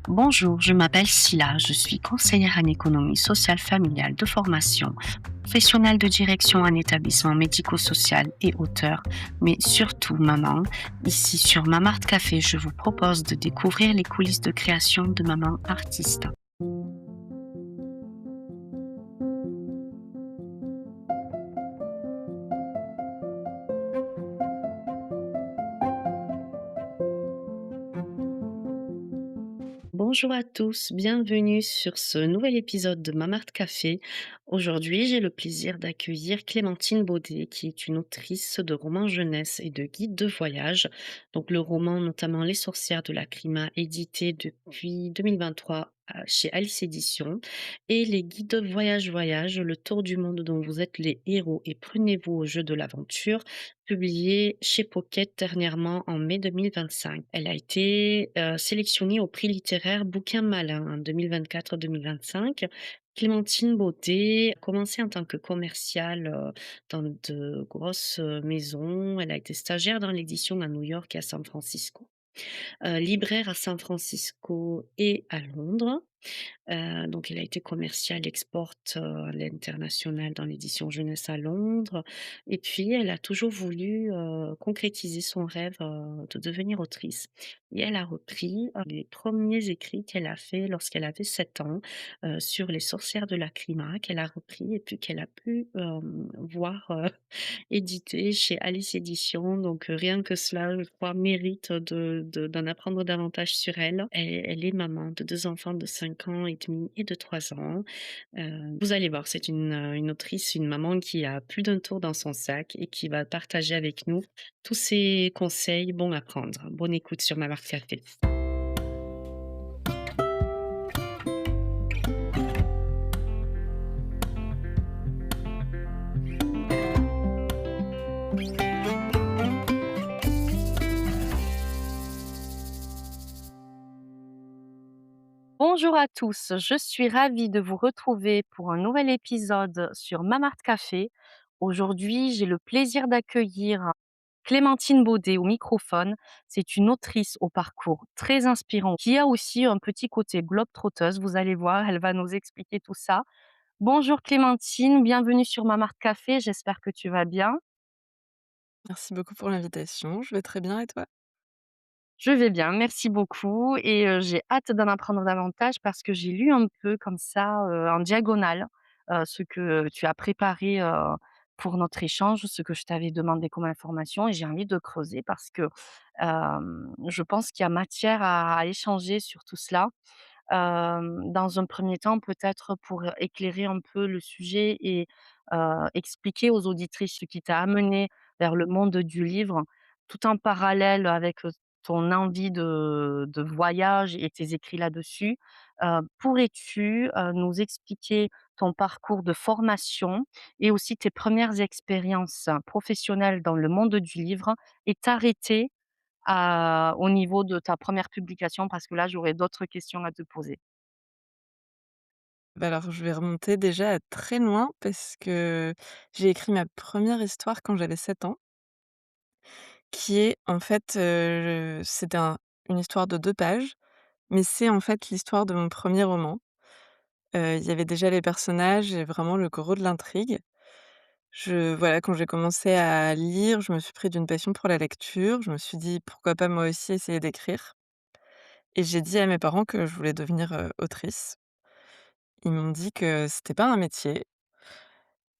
Bonjour, je m'appelle Silla, je suis conseillère en économie sociale familiale de formation, professionnelle de direction en établissement médico-social et auteur, mais surtout maman. Ici sur Mamart Café, je vous propose de découvrir les coulisses de création de maman artiste. Bonjour à tous, bienvenue sur ce nouvel épisode de Mamart Café. Aujourd'hui, j'ai le plaisir d'accueillir Clémentine Baudet, qui est une autrice de romans jeunesse et de guides de voyage. Donc le roman, notamment Les sorcières de la Crima, édité depuis 2023 chez Alice Éditions, et les guides de voyage, le tour du monde dont vous êtes les héros et prenez-vous au jeu de l'aventure, publié chez Pocket dernièrement en mai 2025. Elle a été sélectionnée au prix littéraire Bouquin Malin en 2024-2025. Clémentine Beauté a commencé en tant que commerciale dans de grosses maisons. Elle a été stagiaire dans l'édition à New York et à San Francisco, libraire à San Francisco et à Londres. Donc elle a été commerciale export, à l'international dans l'édition jeunesse à Londres et puis elle a toujours voulu, concrétiser son rêve, de devenir autrice et elle a repris, les premiers écrits qu'elle a fait lorsqu'elle avait 7 ans, sur les sorcières de la Crima qu'elle a repris et puis qu'elle a pu, voir, édité chez Alice Éditions, donc rien que cela, je crois, mérite d'en apprendre davantage sur elle. Elle est maman de 2 enfants de 5 ans et demi et de 3 ans. Vous allez voir, c'est une autrice, une maman qui a plus d'un tour dans son sac et qui va partager avec nous tous ses conseils bons à prendre. Bonne écoute sur ma marque café. Bonjour à tous, je suis ravie de vous retrouver pour un nouvel épisode sur Mamart Café. Aujourd'hui, j'ai le plaisir d'accueillir Clémentine Baudet au microphone. C'est une autrice au parcours très inspirant qui a aussi un petit côté globe-trotteuse. Vous allez voir, elle va nous expliquer tout ça. Bonjour Clémentine, bienvenue sur Mamart Café. J'espère que tu vas bien. Merci beaucoup pour l'invitation, je vais très bien et toi? Je vais bien, merci beaucoup et j'ai hâte d'en apprendre davantage parce que j'ai lu un peu comme ça, en diagonale, ce que tu as préparé, pour notre échange, ce que je t'avais demandé comme information et j'ai envie de creuser parce que, je pense qu'il y a matière à échanger sur tout cela. Dans un premier temps, peut-être pour éclairer un peu le sujet et expliquer aux auditrices ce qui t'a amené vers le monde du livre, tout en parallèle avec, ton envie de voyage et tes écrits là-dessus. Pourrais-tu, nous expliquer ton parcours de formation et aussi tes premières expériences professionnelles dans le monde du livre et t'arrêter au niveau de ta première publication? Parce que là, j'aurais d'autres questions à te poser. Bah, alors je vais remonter déjà à très loin parce que j'ai écrit ma première histoire quand j'avais 7 ans, qui est en fait, c'était une histoire de 2 pages, mais c'est en fait l'histoire de mon premier roman. Il y avait déjà les personnages et vraiment le gros de l'intrigue. Voilà, quand j'ai commencé à lire, je me suis pris d'une passion pour la lecture. Je me suis dit: «Pourquoi pas moi aussi essayer d'écrire?» Et j'ai dit à mes parents que je voulais devenir, autrice. Ils m'ont dit que c'était pas un métier.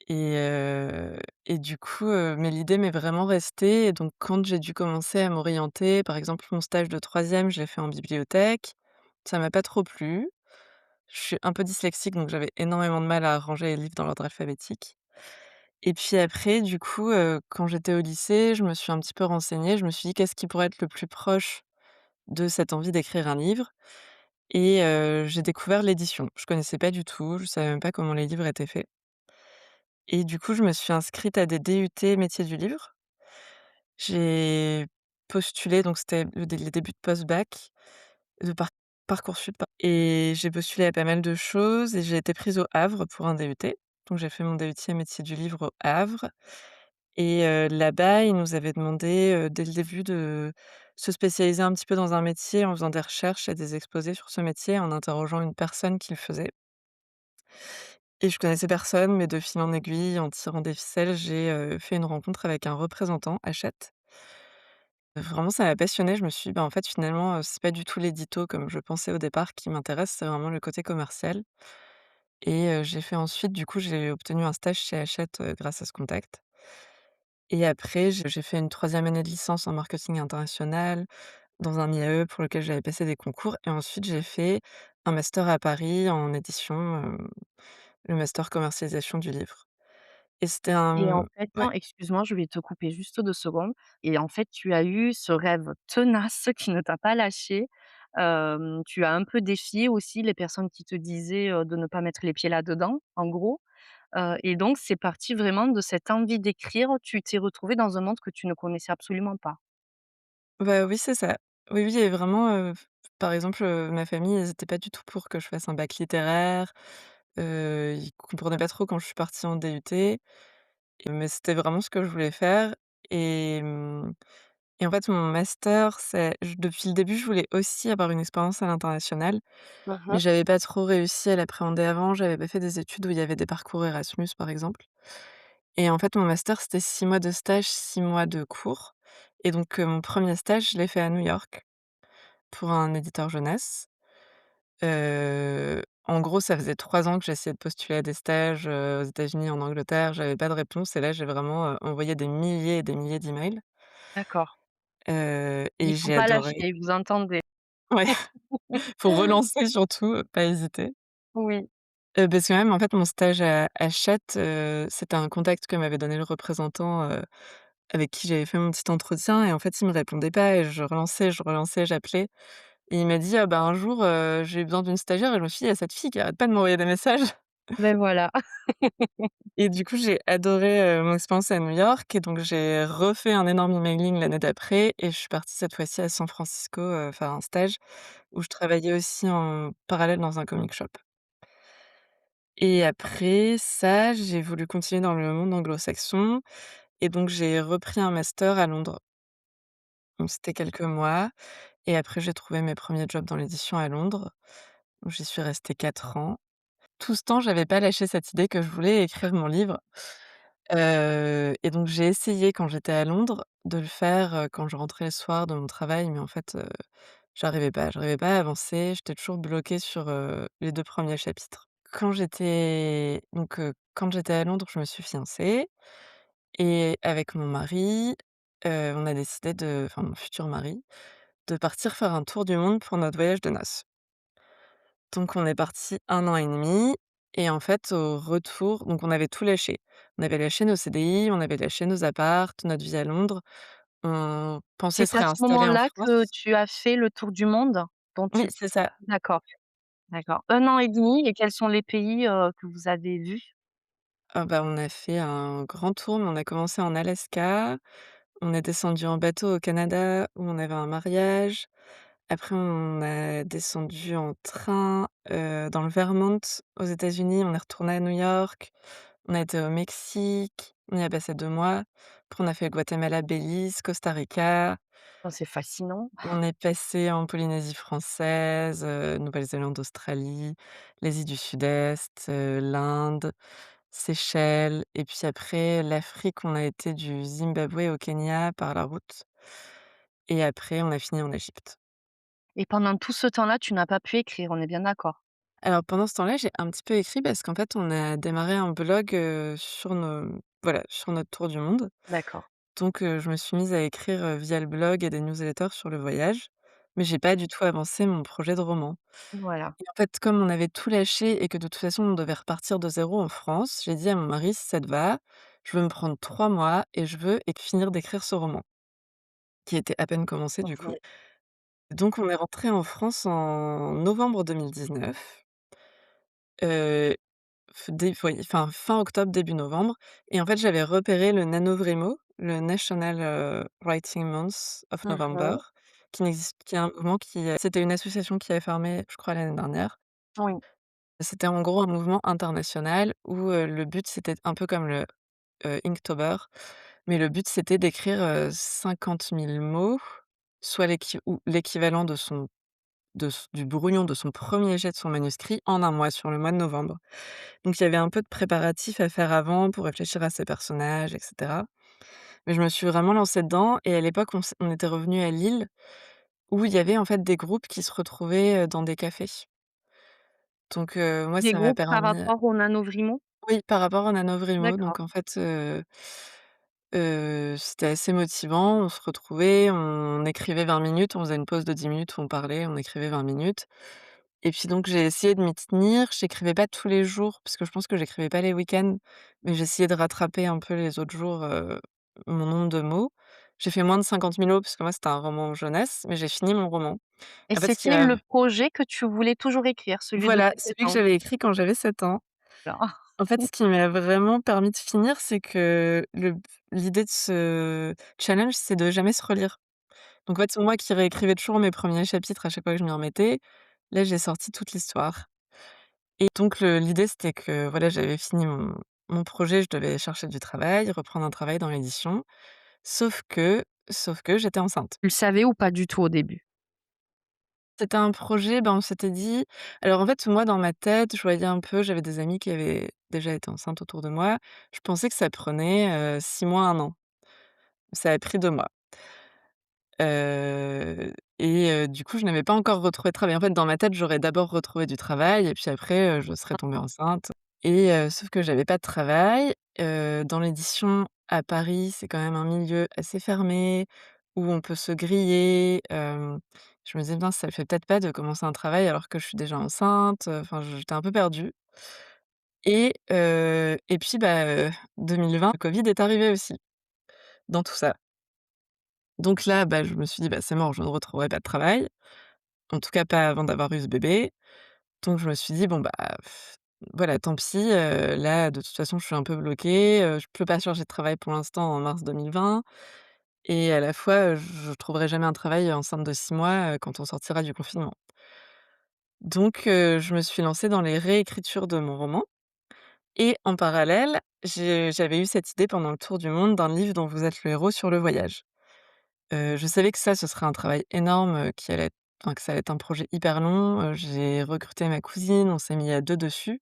Et et du coup, mais l'idée m'est vraiment restée et donc quand j'ai dû commencer à m'orienter, par exemple mon stage de troisième, je l'ai fait en bibliothèque, ça m'a pas trop plu. Je suis un peu dyslexique, donc j'avais énormément de mal à ranger les livres dans l'ordre alphabétique et puis après du coup, quand j'étais au lycée, je me suis un petit peu renseignée, je me suis dit: «Qu'est-ce qui pourrait être le plus proche de cette envie d'écrire un livre?» Et j'ai découvert l'édition. Je connaissais pas du tout, je savais même pas comment les livres étaient faits. Et du coup, je me suis inscrite à des DUT métiers du livre. J'ai postulé, donc c'était les débuts de post-bac, de Parcoursup et j'ai postulé à pas mal de choses et j'ai été prise au Havre pour un DUT. Donc j'ai fait mon DUT métier du livre au Havre et là-bas, ils nous avaient demandé, dès le début se spécialiser un petit peu dans un métier en faisant des recherches et des exposés sur ce métier, en interrogeant une personne qui le faisait. Et je connaissais personne, mais de fil en aiguille, en tirant des ficelles, j'ai, fait une rencontre avec un représentant Hachette. Vraiment, ça m'a passionnée. Je me suis dit: «Bah, en fait, finalement, c'est pas du tout l'édito comme je pensais au départ qui m'intéresse, c'est vraiment le côté commercial». Et j'ai fait ensuite du coup, j'ai obtenu un stage chez Hachette, grâce à ce contact. Et après, j'ai fait une troisième année de licence en marketing international dans un IAE pour lequel j'avais passé des concours et ensuite j'ai fait un master à Paris en édition, le master commercialisation du livre. Et c'était Et un en fait, ouais, non, excuse-moi, je vais te couper juste 2 secondes et en fait, tu as eu ce rêve tenace qui ne t'a pas lâché. Tu as un peu défié aussi les personnes qui te disaient, de ne pas mettre les pieds là-dedans, en gros, et donc c'est parti vraiment de cette envie d'écrire. Tu t'es retrouvé dans un monde que tu ne connaissais absolument pas. bah, oui, c'est ça. Oui, oui et vraiment, par exemple, ma famille, ils étaient pas du tout pour que je fasse un bac littéraire, ils comprenaient pas trop quand je suis partie en DUT, mais c'était vraiment ce que je voulais faire et et en fait, mon master, c'est j depuis le début, je voulais aussi avoir une expérience à l'international, mais Mmh. j'avais pas trop réussi à l'appréhender avant. J'avais pas fait des études où il y avait des parcours Erasmus, par exemple. Et en fait, mon master, c'était 6 mois de stage, 6 mois de cours et donc mon 1er stage, je l'ai fait à New York pour un éditeur jeunesse. En gros, ça faisait 3 ans que j'essayais de postuler à des stages, aux États-Unis, en Angleterre. J'avais pas de réponse et là, j'ai vraiment, envoyé des milliers et des milliers d'emails, D'accord. Il et faut j'ai pas adoré. lâcher, vous entendez? Ouais, faut relancer surtout, pas hésiter. Oui. Parce que même, en fait, mon stage à Hachette, c'était un contact que m'avait donné le représentant, avec qui j'avais fait mon petit entretien et en fait, il me répondait pas et je relançais, j'appelais et il m'a dit: «Ah bah, un jour, j'ai besoin d'une stagiaire» et je me suis dit: «Il y a cette fille qui arrête pas de m'envoyer des messages». Ben voilà. Et du coup, j'ai adoré, mon expérience à New York et donc j'ai refait un énorme emailing l'année d'après et je suis partie cette fois-ci à San Francisco, faire un stage où je travaillais aussi en parallèle dans un comic shop. Et après ça, j'ai voulu continuer dans le monde anglo-saxon et donc j'ai repris un master à Londres. Donc c'était quelques mois et après j'ai trouvé mes premiers jobs dans l'édition à Londres, où j'y suis restée 4 ans. Tout ce temps, j'avais pas lâché cette idée que je voulais écrire mon livre, et donc j'ai essayé quand j'étais à Londres de le faire, quand je rentrais le soir de mon travail, mais en fait, j'arrivais pas à avancer. J'étais toujours bloquée sur, les 2 premiers chapitres. Quand j'étais à Londres, je me suis fiancée et avec mon mari, on a décidé enfin mon futur mari, de partir faire un tour du monde pour notre voyage de noces. Donc on est parti 1 an et demi et en fait au retour donc on avait tout lâché. On avait lâché nos CDI, on avait lâché nos apparts, notre vie à Londres. On pensait se C'est à ce réinstaller en moment-là que France. tu as fait le tour du monde? Dont Oui, tu c'est ça. D'accord, d'accord. 1 an et demi, et quels sont les pays, que vous avez vus? Ah bah, on a fait un grand tour, mais on a commencé en Alaska, on est descendu en bateau au Canada où on avait un mariage. Après on a descendu en train, dans le Vermont aux États-Unis, on est retourné à New York, on a été au Mexique, on y a passé 2 mois. Après on a fait Guatemala, Belize, Costa Rica, Oh, c'est fascinant. on est passé en Polynésie française, Nouvelle-Zélande, Australie, l'Asie du Sud-Est, l'Inde, Seychelles et puis après l'Afrique, on a été du Zimbabwe au Kenya par la route et après on a fini en Égypte. Et pendant tout ce temps-là, tu n'as pas pu écrire, on est bien d'accord? Alors pendant ce temps-là, j'ai un petit peu écrit parce qu'en fait, on a démarré un blog, sur notre tour du monde. D'accord, Donc je me suis mise à écrire, via le blog et des newsletters sur le voyage, mais j'ai pas du tout avancé mon projet de roman. voilà. Et en fait, comme on avait tout lâché et que de toute façon, on devait repartir de zéro en France, j'ai dit à mon mari: «Si ça te va, je veux me prendre 3 mois et je veux finir d'écrire ce roman», qui était à peine commencé du coup. OK. Donc on est rentré en France en novembre 2019, heu fin octobre, début novembre et en fait, j'avais repéré le NaNoWriMo, le National, Writing Month of November, Mmh. qui est un mouvement c'était une association qui a fermé, je crois, l'année dernière. Oui. C'était en gros un mouvement international où, le but, c'était un peu comme le, Inktober, mais le but, c'était d'écrire, 50 000 mots soit l'équivalent de son de s du brouillon de son premier jet de son manuscrit en un mois, sur le mois de novembre. Donc il y avait un peu de préparatifs à faire avant pour réfléchir à ses personnages et cetera. Mais je me suis vraiment lancée dedans et à l'époque, on était revenus à Lille où il y avait en fait des groupes qui se retrouvaient, dans des cafés. Donc moi Des ça m'a groupes par permis rapport au NaNoWriMo? oui, par rapport au NaNoWriMo, D'accord. donc en fait, c'était assez motivant. On se retrouvait, on écrivait 20 minutes, on faisait une pause de 10 minutes où on parlait, on écrivait 20 minutes et puis donc j'ai essayé de m'y tenir. J'écrivais pas tous les jours parce que je pense que j'écrivais pas les week-ends, mais j'essayais de rattraper un peu les autres jours, mon nombre de mots. J'ai fait moins de 50 000 mots parce que moi c'était un roman jeunesse, mais j'ai fini mon roman. Et En fait, ce qui c'était m'a le projet que tu voulais toujours écrire, celui de voilà, tes 7 celui que ans? j'avais écrit quand j'avais 7 ans. Alors En fait, ce qui m'a vraiment permis de finir, c'est que l'idée de ce challenge, c'est de jamais se relire. Donc en fait, moi qui réécrivais toujours mes premiers chapitres à chaque fois que je m'y remettais, là, j'ai sorti toute l'histoire et donc l'idée, c'était que, voilà, j'avais fini mon projet, je devais chercher du travail, reprendre un travail dans l'édition, sauf que j'étais enceinte. Tu le savais ou pas du tout au début? C'était un projet, ben, on s'était dit alors en fait, moi, dans ma tête, je voyais un peu j'avais des amies qui avaient déjà été enceintes autour de moi. Je pensais que ça prenait, 6 mois, 1 an. Ça a pris 2 mois. Du coup, je n'avais pas encore retrouvé de travail. En fait, dans ma tête, j'aurais d'abord retrouvé du travail et puis après, je serais tombée enceinte sauf que j'avais pas de travail. Dans l'édition à Paris, c'est quand même un milieu assez fermé où on peut se griller. Je me disais: «Mince, ça le fait peut-être pas de commencer un travail alors que je suis déjà enceinte», enfin, j'étais un peu perdue et puis, 2020, le covid est arrivé aussi dans tout ça. Donc là, je me suis dit: «Bah, c'est mort, je ne retrouverai pas de travail, en tout cas pas avant d'avoir eu ce bébé». Donc je me suis dit: «Bon, voilà, tant pis, là, de toute façon, je suis un peu bloquée, je peux pas chercher de travail pour l'instant en mars 2020 et à la fois, je trouverai jamais un travail enceinte de 6 mois, quand on sortira du confinement». Donc je me suis lancée dans les réécritures de mon roman et en parallèle, j'avais eu cette idée pendant le tour du monde d'un livre dont vous êtes le héros sur le voyage. Je savais que ça, ce serait un travail énorme, qui allait être enfin, que ça allait être un projet hyper long, j'ai recruté ma cousine, on s'est mis à 2 dessus.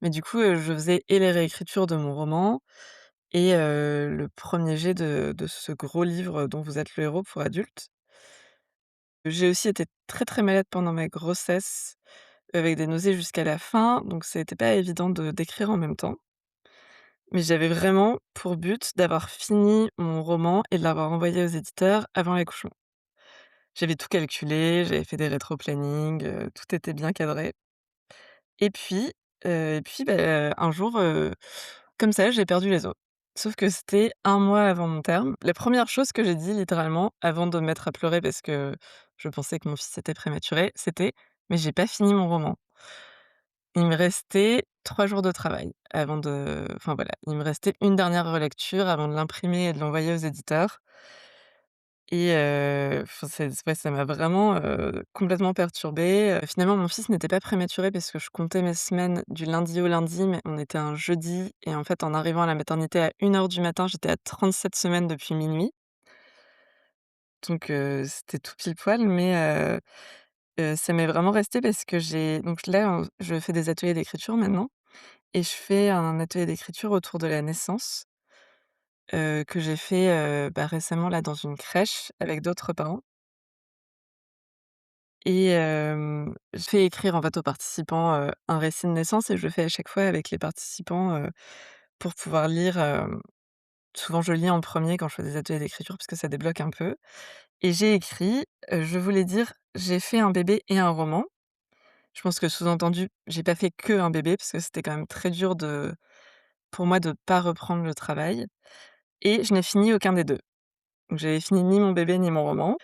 Mais du coup, je faisais et les réécritures de mon roman et le premier jet de ce gros livre dont vous êtes le héros pour adultes. J'ai aussi été très, très malade pendant ma grossesse, avec des nausées jusqu'à la fin, donc ça a été pas évident de d'écrire en même temps. Mais j'avais vraiment pour but d'avoir fini mon roman et de l'avoir envoyé aux éditeurs avant l'accouchement. J'avais tout calculé, j'avais fait des rétro-planning, tout était bien cadré et puis, un jour, comme ça, j'ai perdu les os. Sauf que c'était un mois avant mon terme. La première chose que j'ai dit littéralement, avant de me mettre à pleurer parce que je pensais que mon fils était prématuré, c'était: «Mais j'ai pas fini mon roman». Il me restait 3 jours de travail avant de enfin voilà, il me restait une dernière relecture avant de l'imprimer et de l'envoyer aux éditeurs. Enfin ça m'a vraiment, complètement perturbée, finalement mon fils n'était pas prématuré parce que je comptais mes semaines du lundi au lundi, mais on était un jeudi et en fait en arrivant à la maternité à 1 heure du matin, j'étais à 37 semaines depuis minuit. Donc c'était tout pile poil, mais ça m'est vraiment resté parce que j'ai donc là, je fais des ateliers d'écriture maintenant et je fais un atelier d'écriture autour de la naissance, que j'ai fait, récemment là dans une crèche avec d'autres parents. Je fais écrire en fait aux participants, un récit de naissance et je le fais à chaque fois avec les participants, pour pouvoir lire, souvent je lis en premier quand je fais des ateliers d'écriture parce que ça débloque un peu et j'ai écrit, je voulais dire: «J'ai fait un bébé et un roman». Je pense que sous-entendu, j'ai pas fait que un bébé parce que c'était quand même très dur pour moi de pas reprendre le travail et je n'ai fini aucun des 2. Donc j'avais fini ni mon bébé ni mon roman.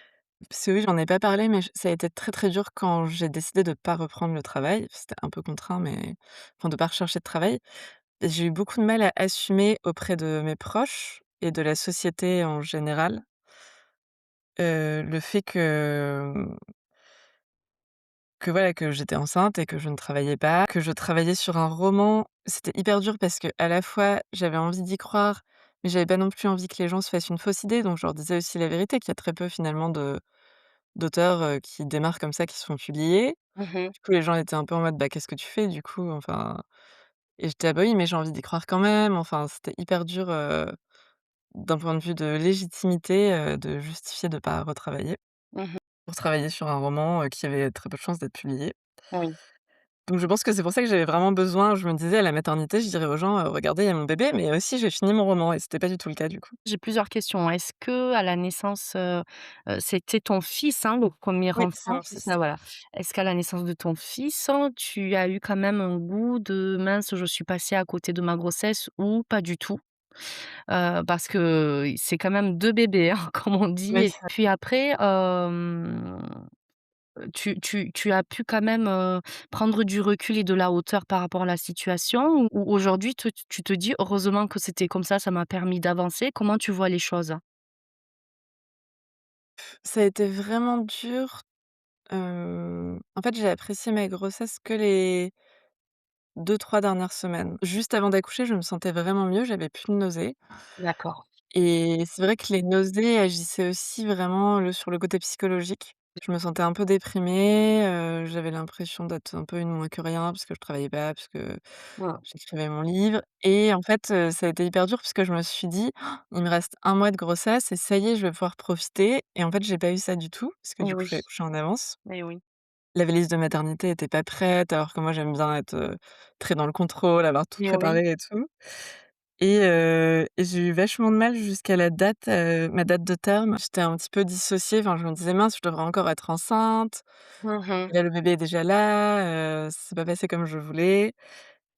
Parce que oui, j'en ai pas parlé, mais ça a été très, très dur quand j'ai décidé de pas reprendre le travail. C'était un peu contraint, mais enfin de pas rechercher de travail. J'ai eu beaucoup de mal à assumer auprès de mes proches et de la société en général, le fait que voilà, que j'étais enceinte et que je ne travaillais pas, que je travaillais sur un roman. C'était hyper dur parce que à la fois, j'avais envie d'y croire, mais j'avais pas non plus envie que les gens se fassent une fausse idée, donc je leur disais aussi la vérité, qu'il y a très peu finalement d'auteurs, qui démarrent comme ça, qui se font publier. Mmh mh. Du coup, les gens étaient un peu en mode: «Bah, qu'est-ce que tu fais du coup?» Enfin et j'étais: «Ah bah oui, mais j'ai envie d'y croire quand même». Enfin, c'était hyper dur, d'un point de vue de légitimité, de justifier de pas retravailler, Mmh. pour travailler sur un roman, qui avait très peu de chances d'être publié. Oui. Donc je pense que c'est pour ça que j'avais vraiment besoin je me disais à la maternité, je dirais aux gens: «Regardez, il y a mon bébé, mais aussi j'ai fini mon roman» et c'était pas du tout le cas du coup. J'ai plusieurs questions. Est-ce qu'à la naissance, c'était ton fils, hein, le premier Oui, c'est enfant, mon c'est fils. ça? Voilà. Est-ce qu'à la naissance de ton fils, tu as eu quand même un goût de: «Mince, je suis passée à côté de ma grossesse» ou pas du tout? Parce que c'est quand même 2 bébés, hein, comme on dit Oui. et puis après, tu as pu quand même, prendre du recul et de la hauteur par rapport à la situation ou aujourd'hui tu te dis: «Heureusement que c'était comme ça m'a permis d'avancer». Comment tu vois les choses? Ça a été vraiment dur, en fait, j'ai apprécié ma grossesse que les 2-3 dernières semaines. Juste avant d'accoucher, je me sentais vraiment mieux, j'avais plus de nausées D'accord. et c'est vrai que les nausées agissaient aussi vraiment sur le côté psychologique. Je me sentais un peu déprimée, j'avais l'impression d'être un peu une moins que rien parce que je travaillais pas, parce que Mmh. j'écrivais mon livre et en fait, ça a été hyper dur parce que je me suis dit: «Oh, «Il me reste 1 mois de grossesse et ça y est, je vais pouvoir profiter» et en fait, j'ai pas eu ça du tout parce que Eh du coup, oui, j'ai accouché en avance. eh oui. La valise de maternité était pas prête alors que moi, j'aime bien être, très dans le contrôle, avoir tout Eh oui. préparé et tout et j'ai eu vachement de mal jusqu'à la date, ma date de terme. J'étais un petit peu dissociée, enfin, je me disais: «Mince, je devrais encore être enceinte Mmh mh. et là, le bébé est déjà là, c'est pas passé comme je voulais».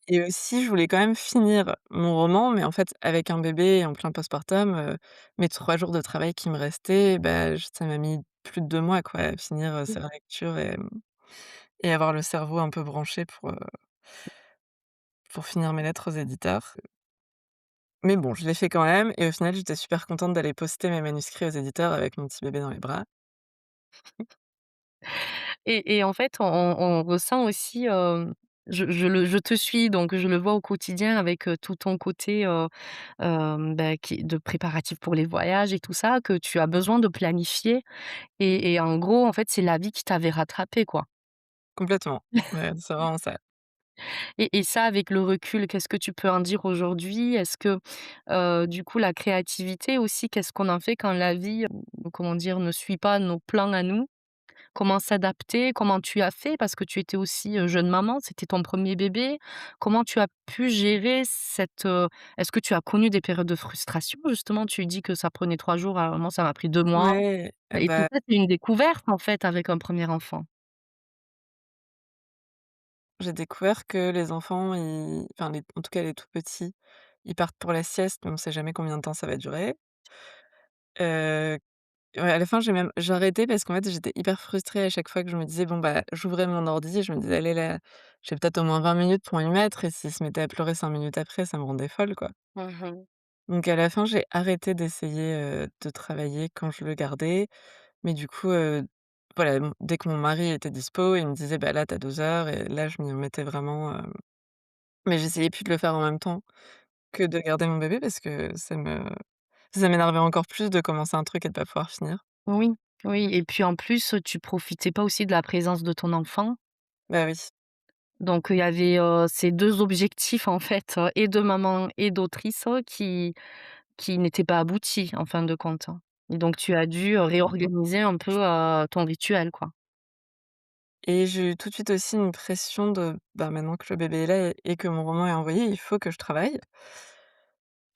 Et aussi, je voulais quand même finir mon roman, mais en fait, avec un bébé en plein postpartum, mes 3 jours de travail qui me restaient, bah, j ça m'a mis plus de 2 mois, quoi, à finir, ces relectures et avoir le cerveau un peu branché pour finir mes lettres aux éditeurs. Mais bon, je l'ai fait quand même et au final, j'étais super contente d'aller poster mes manuscrits aux éditeurs avec mon petit bébé dans les bras. Et en fait, on ressent aussi, je te suis, donc je le vois au quotidien avec, tout ton côté, bah, qui de préparatifs pour les voyages et tout ça, que tu as besoin de planifier et en gros, en fait, c'est la vie qui t'avait rattrapé, quoi. Complètement. Ouais, c'est vraiment ça. Et ça, avec le recul, qu'est-ce que tu peux en dire aujourd'hui? Est-ce que, du coup, la créativité aussi, qu'est-ce qu'on en fait quand la vie, comment dire, ne suit pas nos plans à nous? Comment s'adapter? Comment tu as fait? Parce que tu étais aussi, jeune maman, c'était ton premier bébé. Comment tu as pu gérer cette, est-ce que tu as connu des périodes de frustration justement? Tu dis que ça prenait 3 jours, à un moment ça m'a pris 2 mois Ouais, et tout bah, ça, c'est une découverte en fait avec un premier enfant. j'ai découvert que les enfants, enfin, les en tout cas les tout petits, ils partent pour la sieste, mais on sait jamais combien de temps ça va durer. Heu, ouais, à la fin, j'ai arrêté parce qu'en fait, j'étais hyper frustrée à chaque fois que je me disais: «Bon, bah», j'ouvrais mon ordi et je me disais: «Allez là, j'ai peut-être au moins 20 minutes pour y mettre» et s'il se mettait à pleurer 5 minutes après, ça me rendait folle, quoi. Mmh mh. Donc à la fin, j'ai arrêté d'essayer, de travailler quand je le gardais, mais du coup, voilà, dès que mon mari était dispo, il me disait: «Bah là, tu as 2 heures» et là, je m'y mettais vraiment, mais j'essayais plus de le faire en même temps que de garder mon bébé parce que ça m'énervait encore plus de commencer un truc et de pas pouvoir finir. Oui, oui et puis en plus, tu profitais pas aussi de la présence de ton enfant? Bah oui. Donc il y avait, ces 2 objectifs en fait, et de maman et d'autrice, qui n'étaient pas aboutis en fin de compte, hein. Et donc tu as dû, réorganiser un peu, ton rituel, quoi. Et j'ai eu tout de suite aussi une pression de, bah, maintenant que le bébé est là et que mon roman est envoyé, il faut que je travaille.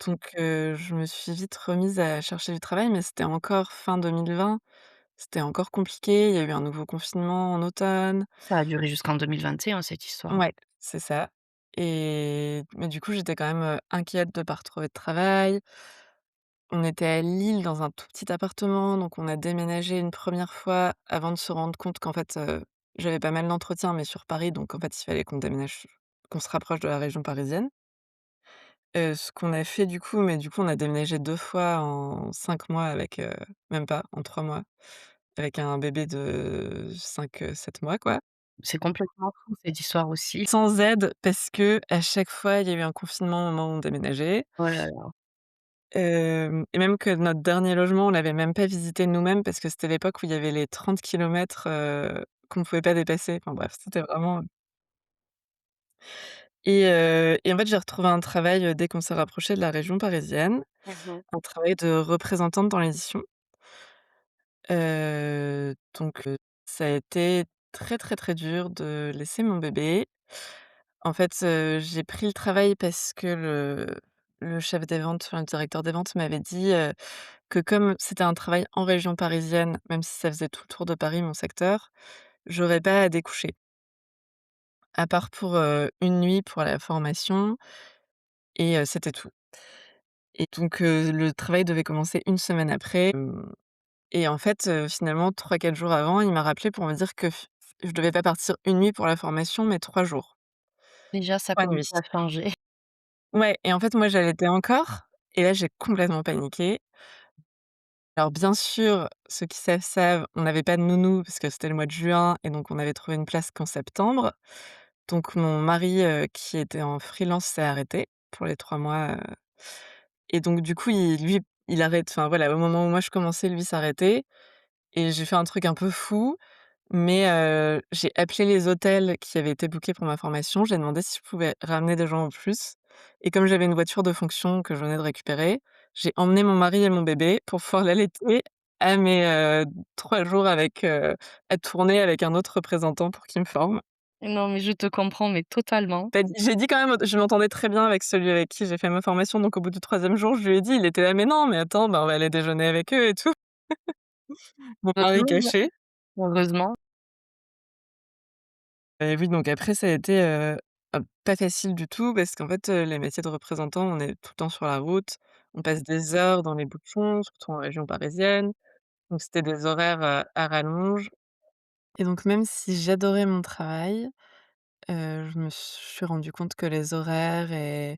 Donc je me suis vite remise à chercher du travail, mais c'était encore fin 2020. C'était encore compliqué, il y a eu un nouveau confinement en automne. Ça a duré jusqu'en 2021 cette histoire. Ouais, c'est ça mais du coup, j'étais quand même, inquiète de pas retrouver de travail. On était à Lille dans un tout petit appartement, donc on a déménagé une première fois avant de se rendre compte qu'en fait, j'avais pas mal d'entretiens, mais sur Paris, donc en fait, il fallait qu'on déménage, qu'on se rapproche de la région parisienne. Ce qu'on a fait du coup, mais du coup, on a déménagé 2 fois en 5 mois avec, même pas, en 3 mois, avec un bébé de 7 mois, quoi. C'est complètement fou cette histoire aussi. Sans aide parce que à chaque fois, il y a eu un confinement au moment où on déménageait. Oh là là. Et même que notre dernier logement, on l'avait même pas visité nous-mêmes parce que c'était l'époque où il y avait les 30 kilomètres, qu'on pouvait pas dépasser. Enfin bref, c'était vraiment et en fait, j'ai retrouvé un travail, dès qu'on s'est rapproché de la région parisienne, Mmh. un travail de représentante dans l'édition. Donc ça a été très, très, très dur de laisser mon bébé. En fait, j'ai pris le travail parce que le chef des ventes, enfin le directeur des ventes m'avait dit, que comme c'était un travail en région parisienne, même si ça faisait tout le tour de Paris, mon secteur, j'aurais pas à découcher. À part pour, 1 nuit pour la formation et c'était tout. Et donc le travail devait commencer une semaine après, et en fait, finalement 3 4 jours avant, il m'a rappelé pour me dire que je devais pas partir une nuit pour la formation, mais 3 jours, Déjà, ça 3 commence nuits. à changer. Ouais, et en fait, moi, j'allaitais encore et là, j'ai complètement paniqué. Alors bien sûr, ceux qui savent, on n'avait pas de nounou parce que c'était le mois de juin et donc on avait trouvé une place qu'en septembre. Donc mon mari, qui était en freelance s'est arrêté pour les 3 mois, et donc du coup, il arrête, enfin voilà, au moment où moi je commençais, lui s'arrêtait et j'ai fait un truc un peu fou, mais j'ai appelé les hôtels qui avaient été bookés pour ma formation. J'ai demandé si je pouvais ramener des gens en plus et comme j'avais une voiture de fonction que je venais de récupérer, j'ai emmené mon mari et mon bébé pour pouvoir l'allaiter à mes, 3 jours avec, à tourner avec un autre représentant pour qu'il me forme. Non, mais je te comprends, mais totalement. J'ai dit quand même, je m'entendais très bien avec celui avec qui j'ai fait ma formation, donc au bout du 3e jour, je lui ai dit, il était là: «Mais non, mais attends, bah, on va aller déjeuner avec eux et tout». Mon mari Heureusement, caché. heureusement. Et oui, donc après ça a été, pas facile du tout parce qu'en fait, les métiers de représentant, on est tout le temps sur la route. On passe des heures dans les bouchons, surtout en région parisienne. Donc c'était des horaires, à rallonge, et donc même si j'adorais mon travail, je me suis rendu compte que les horaires et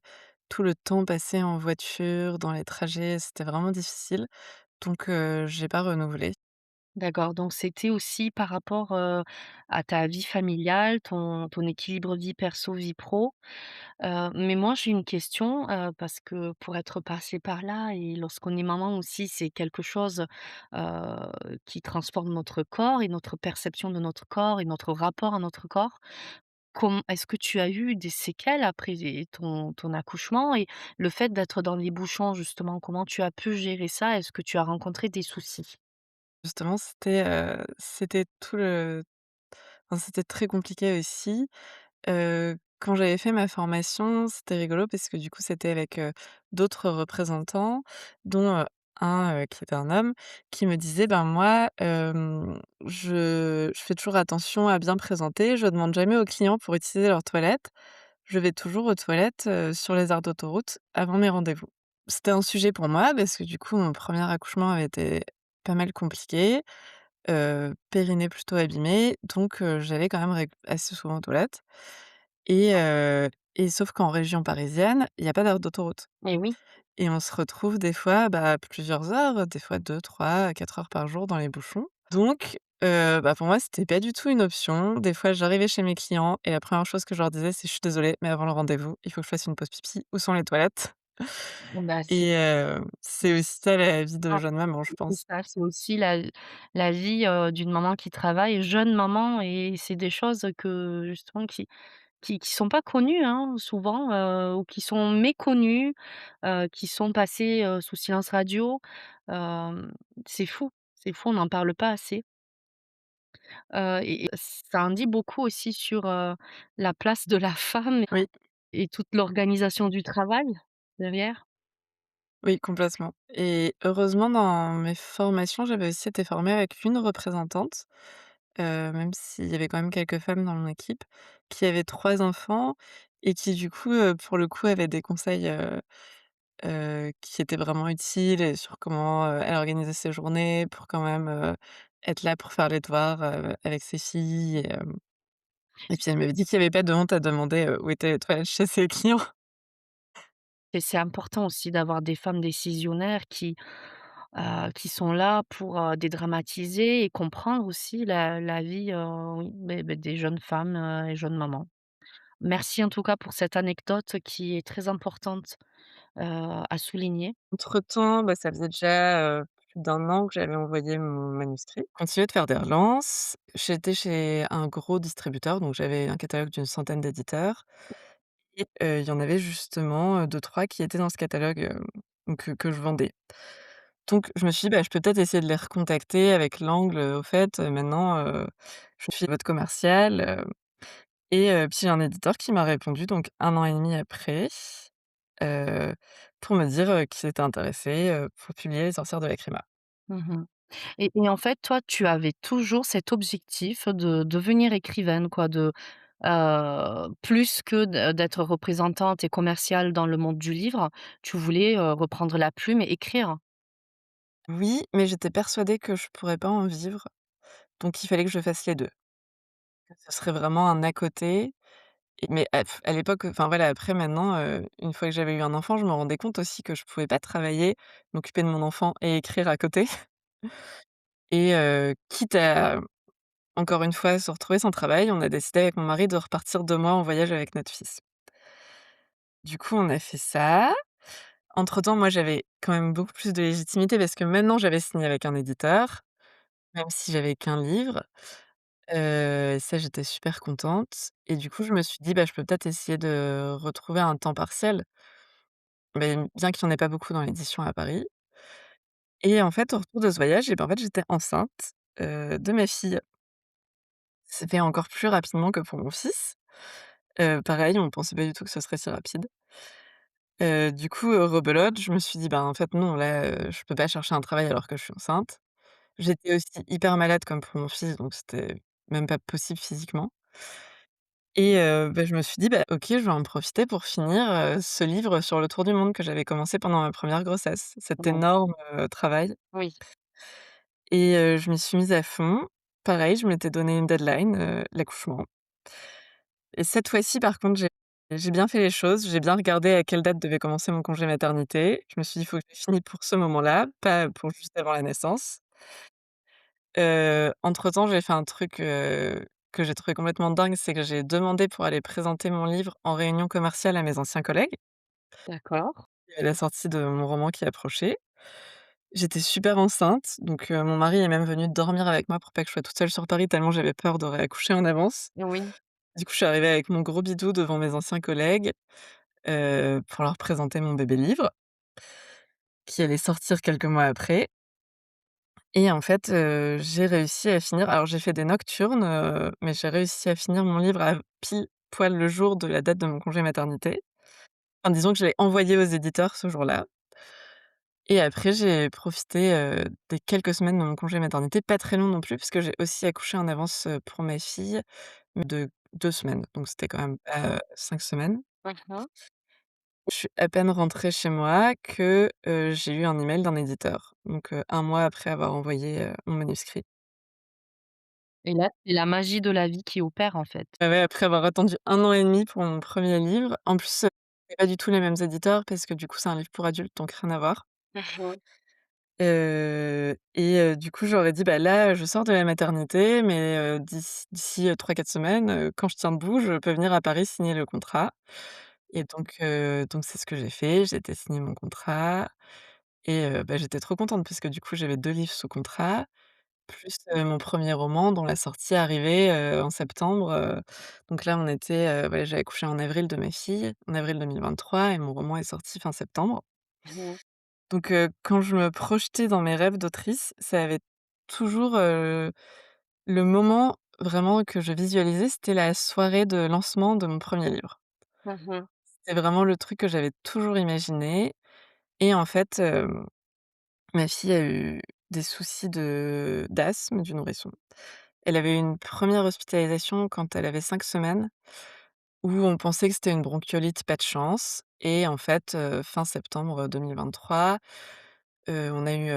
tout le temps passé en voiture, dans les trajets, c'était vraiment difficile. Donc j'ai pas renouvelé. D'accord, donc c'était aussi par rapport, à ta vie familiale, ton équilibre vie perso, vie pro. Mais moi j'ai une question, parce que pour être passé par là et lorsqu'on est maman aussi, c'est quelque chose, qui transforme notre corps et notre perception de notre corps et notre rapport à notre corps. Est-ce que tu as eu des séquelles après ton accouchement et le fait d'être dans les bouchons justement, comment tu as pu gérer ça? Est-ce que tu as rencontré des soucis? Justement, c'était tout le enfin, c'était très compliqué aussi. Quand j'avais fait ma formation, c'était rigolo parce que du coup, c'était avec, d'autres représentants, dont, un, qui était un homme, qui me disait: «Ben moi, je fais toujours attention à bien présenter, je demande jamais aux clients pour utiliser leurs toilettes. Je vais toujours aux toilettes, sur les aires d'autoroute avant mes rendez-vous». C'était un sujet pour moi parce que du coup, mon premier accouchement avait été pas mal compliqué, périnée plutôt abîmé, donc j'allais quand même assez souvent aux toilettes. Et sauf qu'en région parisienne, il y a pas d'aire d'autoroute Eh oui. et on se retrouve des fois, bah, plusieurs heures, des fois 2 3 4 heures par jour dans les bouchons. Donc bah, pour moi, c'était pas du tout une option. Des fois, j'arrivais chez mes clients et la première chose que je leur disais, c'est: «Je suis désolée, mais avant le rendez-vous, il faut que je fasse une pause pipi. Où sont les toilettes?» Bah, c'est Et c'est aussi ça la vie de ça, jeune maman, je c'est pense. ça, c'est aussi la vie, d'une maman qui travaille, jeune maman et c'est des choses que justement qui sont pas connues, hein, souvent, ou qui sont méconnues, qui sont passées, sous silence radio. Hem, c'est fou, on n'en parle pas assez, et ça en dit beaucoup aussi sur, la place de la femme Oui. et toute l'organisation du travail derrière. Oui, complètement, et heureusement dans mes formations, j'avais aussi été formée avec une représentante, même s'il y avait quand même quelques femmes dans mon équipe, qui avaient 3 enfants et qui du coup, pour le coup, avaient des conseils, qui étaient vraiment utiles et sur comment, elle organisait ses journées pour quand même, être là pour faire les devoirs, avec ses filles, et puis elle m'avait dit qu'il y avait pas de honte à demander, où étaient les toilettes chez ses clients. Et c'est important aussi d'avoir des femmes décisionnaires qui sont là pour, dédramatiser et comprendre aussi la vie, oui, des jeunes femmes, et jeunes mamans. Merci en tout cas pour cette anecdote qui est très importante, à souligner? Entre-temps, bah, ça faisait déjà, plus d'1 an que j'avais envoyé mon manuscrit. Continué de faire des relances. J'étais chez un gros distributeur, donc j'avais un catalogue d'une centaine d'éditeurs et il y en avait justement, 2-3 qui étaient dans ce catalogue, donc que je vendais. Donc je me suis dit: «Bah, je peux peut-être essayer de les recontacter avec l'angle, au fait, maintenant, je suis votre commercial», et puis j'ai un éditeur qui m'a répondu donc 1 an et demi après, heu, pour me dire, qu'il était intéressé, pour publier Les Sorcières de Lacrima. Mmh. Et en fait, toi, tu avais toujours cet objectif de devenir écrivaine, quoi, plus que d'être représentante et commerciale dans le monde du livre, tu voulais, reprendre la plume et écrire? Oui, mais j'étais persuadée que je pourrais pas en vivre, donc il fallait que je fasse les 2. Que ce serait vraiment un à côté et mais à l'époque, enfin voilà, après maintenant, une fois que j'avais eu un enfant, je me rendais compte aussi que je pouvais pas travailler, m'occuper de mon enfant et écrire à côté et quitte à, encore une fois, se retrouver sans travail, on a décidé avec mon mari de repartir 2 mois en voyage avec notre fils. Du coup, on a fait ça. Entre-temps, moi, j'avais quand même beaucoup plus de légitimité parce que maintenant j'avais signé avec un éditeur, même si j'avais qu'un livre. Ça, j'étais super contente et du coup, je me suis dit: «Bah, je peux peut-être essayer de retrouver un temps partiel», mais bien qu'il y en ait pas beaucoup dans l'édition à Paris et en fait, au retour de ce voyage et ben, en fait, j'étais enceinte, de ma fille. C'était encore plus rapidement que pour mon fils. Pareil, on pensait pas du tout que ce serait si rapide. Du coup, rebelote, je me suis dit: «Ben, en fait, non, là, je peux pas chercher un travail alors que je suis enceinte». J'étais aussi hyper malade comme pour mon fils, donc c'était même pas possible physiquement et bah, je me suis dit: «Bah, OK, je vais en profiter pour finir, ce livre sur le tour du monde que j'avais commencé pendant ma première grossesse». Cet Ouais. énorme, travail Oui. et je m'y suis mise à fond. Pareil, je m'étais donné une deadline, l'accouchement et cette fois-ci, par contre, j'ai bien fait les choses. J'ai bien regardé à quelle date devait commencer mon congé maternité. Je me suis dit: «Il faut que j'ai fini pour ce moment-là, pas pour juste avant la naissance». Entre-temps, j'ai fait un truc, que j'ai trouvé complètement dingue, c'est que j'ai demandé pour aller présenter mon livre en réunion commerciale à mes anciens collègues. D'accord. Il y avait la sortie de mon roman qui approchait. J'étais super enceinte, donc mon mari est même venu dormir avec moi pour pas que je sois toute seule sur Paris tellement j'avais peur de réaccoucher en avance. Oui. Du coup, je suis arrivée avec mon gros bidou devant mes anciens collègues, pour leur présenter mon bébé livre, qui allait sortir quelques mois après. Et en fait, j'ai réussi à finir alors j'ai fait des nocturnes, mais j'ai réussi à finir mon livre à pile poil le jour de la date de mon congé maternité. Enfin, disons que je l'ai envoyé aux éditeurs ce jour-là et après j'ai profité, des quelques semaines de mon congé maternité, pas très long non plus, puisque j'ai aussi accouché en avance, pour ma fille, mais de 2 semaines, donc c'était quand même pas, 5 semaines. Mmh. Je suis à peine rentrée chez moi que, j'ai eu un email d'un éditeur, donc 1 mois après avoir envoyé, mon manuscrit. Et là, c'est la magie de la vie qui opère, en fait. Ah ouais, après avoir attendu 1 an et demi pour mon premier livre. En plus, c'est pas du tout les mêmes éditeurs parce que du coup, c'est un livre pour adultes, donc rien à voir. Mmh. Et du coup, j'aurais dit: «Bah, là, je sors de la maternité, mais d'ici 3-4 semaines, quand je tiens debout, je peux venir à Paris signer le contrat» et donc c'est ce que j'ai fait. J'ai été signer mon contrat et bah, j'étais trop contente parce que du coup, j'avais 2 livres sous contrat. Plus, mon premier roman dont la sortie arrivait, en septembre, donc là on était, ouais, j'ai accouché en avril de ma fille, en avril 2023 et mon roman est sorti fin septembre. Mmh. Donc quand je me projetais dans mes rêves d'autrice, ça avait toujours, le moment vraiment que je visualisais, c'était la soirée de lancement de mon premier livre. Mmh. C'était vraiment le truc que j'avais toujours imaginé et en fait, ma fille a eu des soucis d'asthme du nourrisson. Elle avait eu une première hospitalisation quand elle avait 5 semaines, où on pensait que c'était une bronchiolite, pas de chance et en fait, fin septembre 2023, on a eu,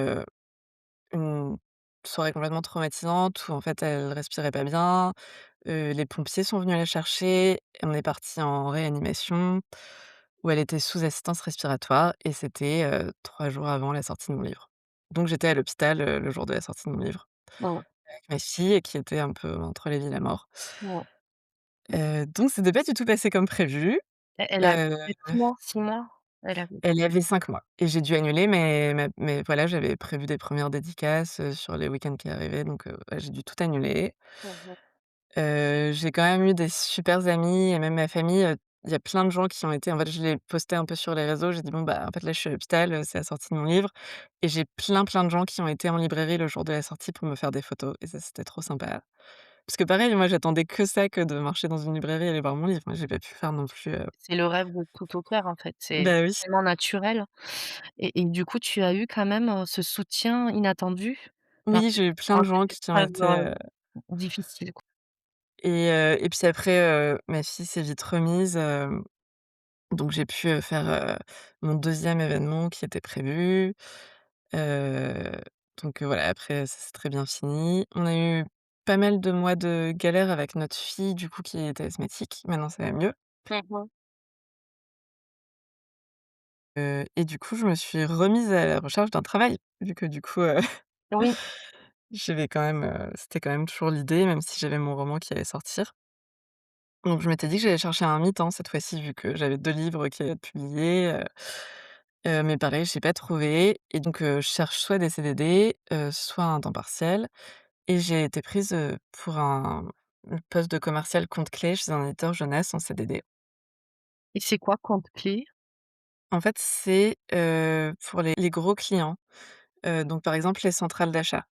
une soirée complètement traumatisante où en fait elle respirait pas bien, les pompiers sont venus la chercher et on est parti en réanimation où elle était sous assistance respiratoire et c'était, 3 jours avant la sortie de mon livre. Donc j'étais à l'hôpital, le jour de la sortie de mon livre Ouais, avec ma fille qui était un peu entre la vie et la mort. ouais. Donc c'était pas du tout passé comme prévu. Elle a Heu, 8 mois, 6 mois? Elle avait Elle avait 5 mois et j'ai dû annuler, mais voilà, j'avais prévu des premières dédicaces, sur les week-ends qui arrivaient donc ouais, j'ai dû tout annuler. Mmh mh. J'ai quand même eu des supers amis et même ma famille, il y a plein de gens qui ont été en fait, je l'ai posté un peu sur les réseaux, j'ai dit: «Bon, bah, en fait, là, je suis à l'hôpital, c'est la sortie de mon livre» et j'ai plein de gens qui ont été en librairie le jour de la sortie pour me faire des photos et ça, c'était trop sympa. Parce que pareil, moi, j'attendais que ça, que de marcher dans une librairie et aller voir mon livre. Moi, j'ai pas pu faire non plus, C'est le rêve de tout auteur, en fait, c'est bah, oui. tellement naturel et du coup, tu as eu quand même, ce soutien inattendu dans Oui, j'ai eu plein dans de cette gens qui ont épreuve, été, difficile, quoi. et puis après, ma fille s'est vite remise, donc j'ai pu, faire, mon deuxième événement qui était prévu. Heu, donc voilà, après ça s'est très bien fini. On a eu pas mal de mois de galère avec notre fille, du coup, qui était asthmatique. Maintenant, ça va mieux. Mmh mh. Et du coup, je me suis remise à la recherche d'un travail, vu que du coup, Oui. j'avais quand même, c'était quand même toujours l'idée, même si j'avais mon roman qui allait sortir. Donc je m'étais dit que j'allais chercher un mi-temps cette fois-ci, vu que j'avais 2 livres qui allaient être publiés, mais pareil, j'ai pas trouvé et donc je cherche soit des CDD, soit un temps partiel et j'ai été prise, pour un poste de commercial compte clé chez un éditeur jeunesse en CDD. Et c'est quoi compte clé? En fait, c'est, pour les gros clients, donc par exemple les centrales d'achat.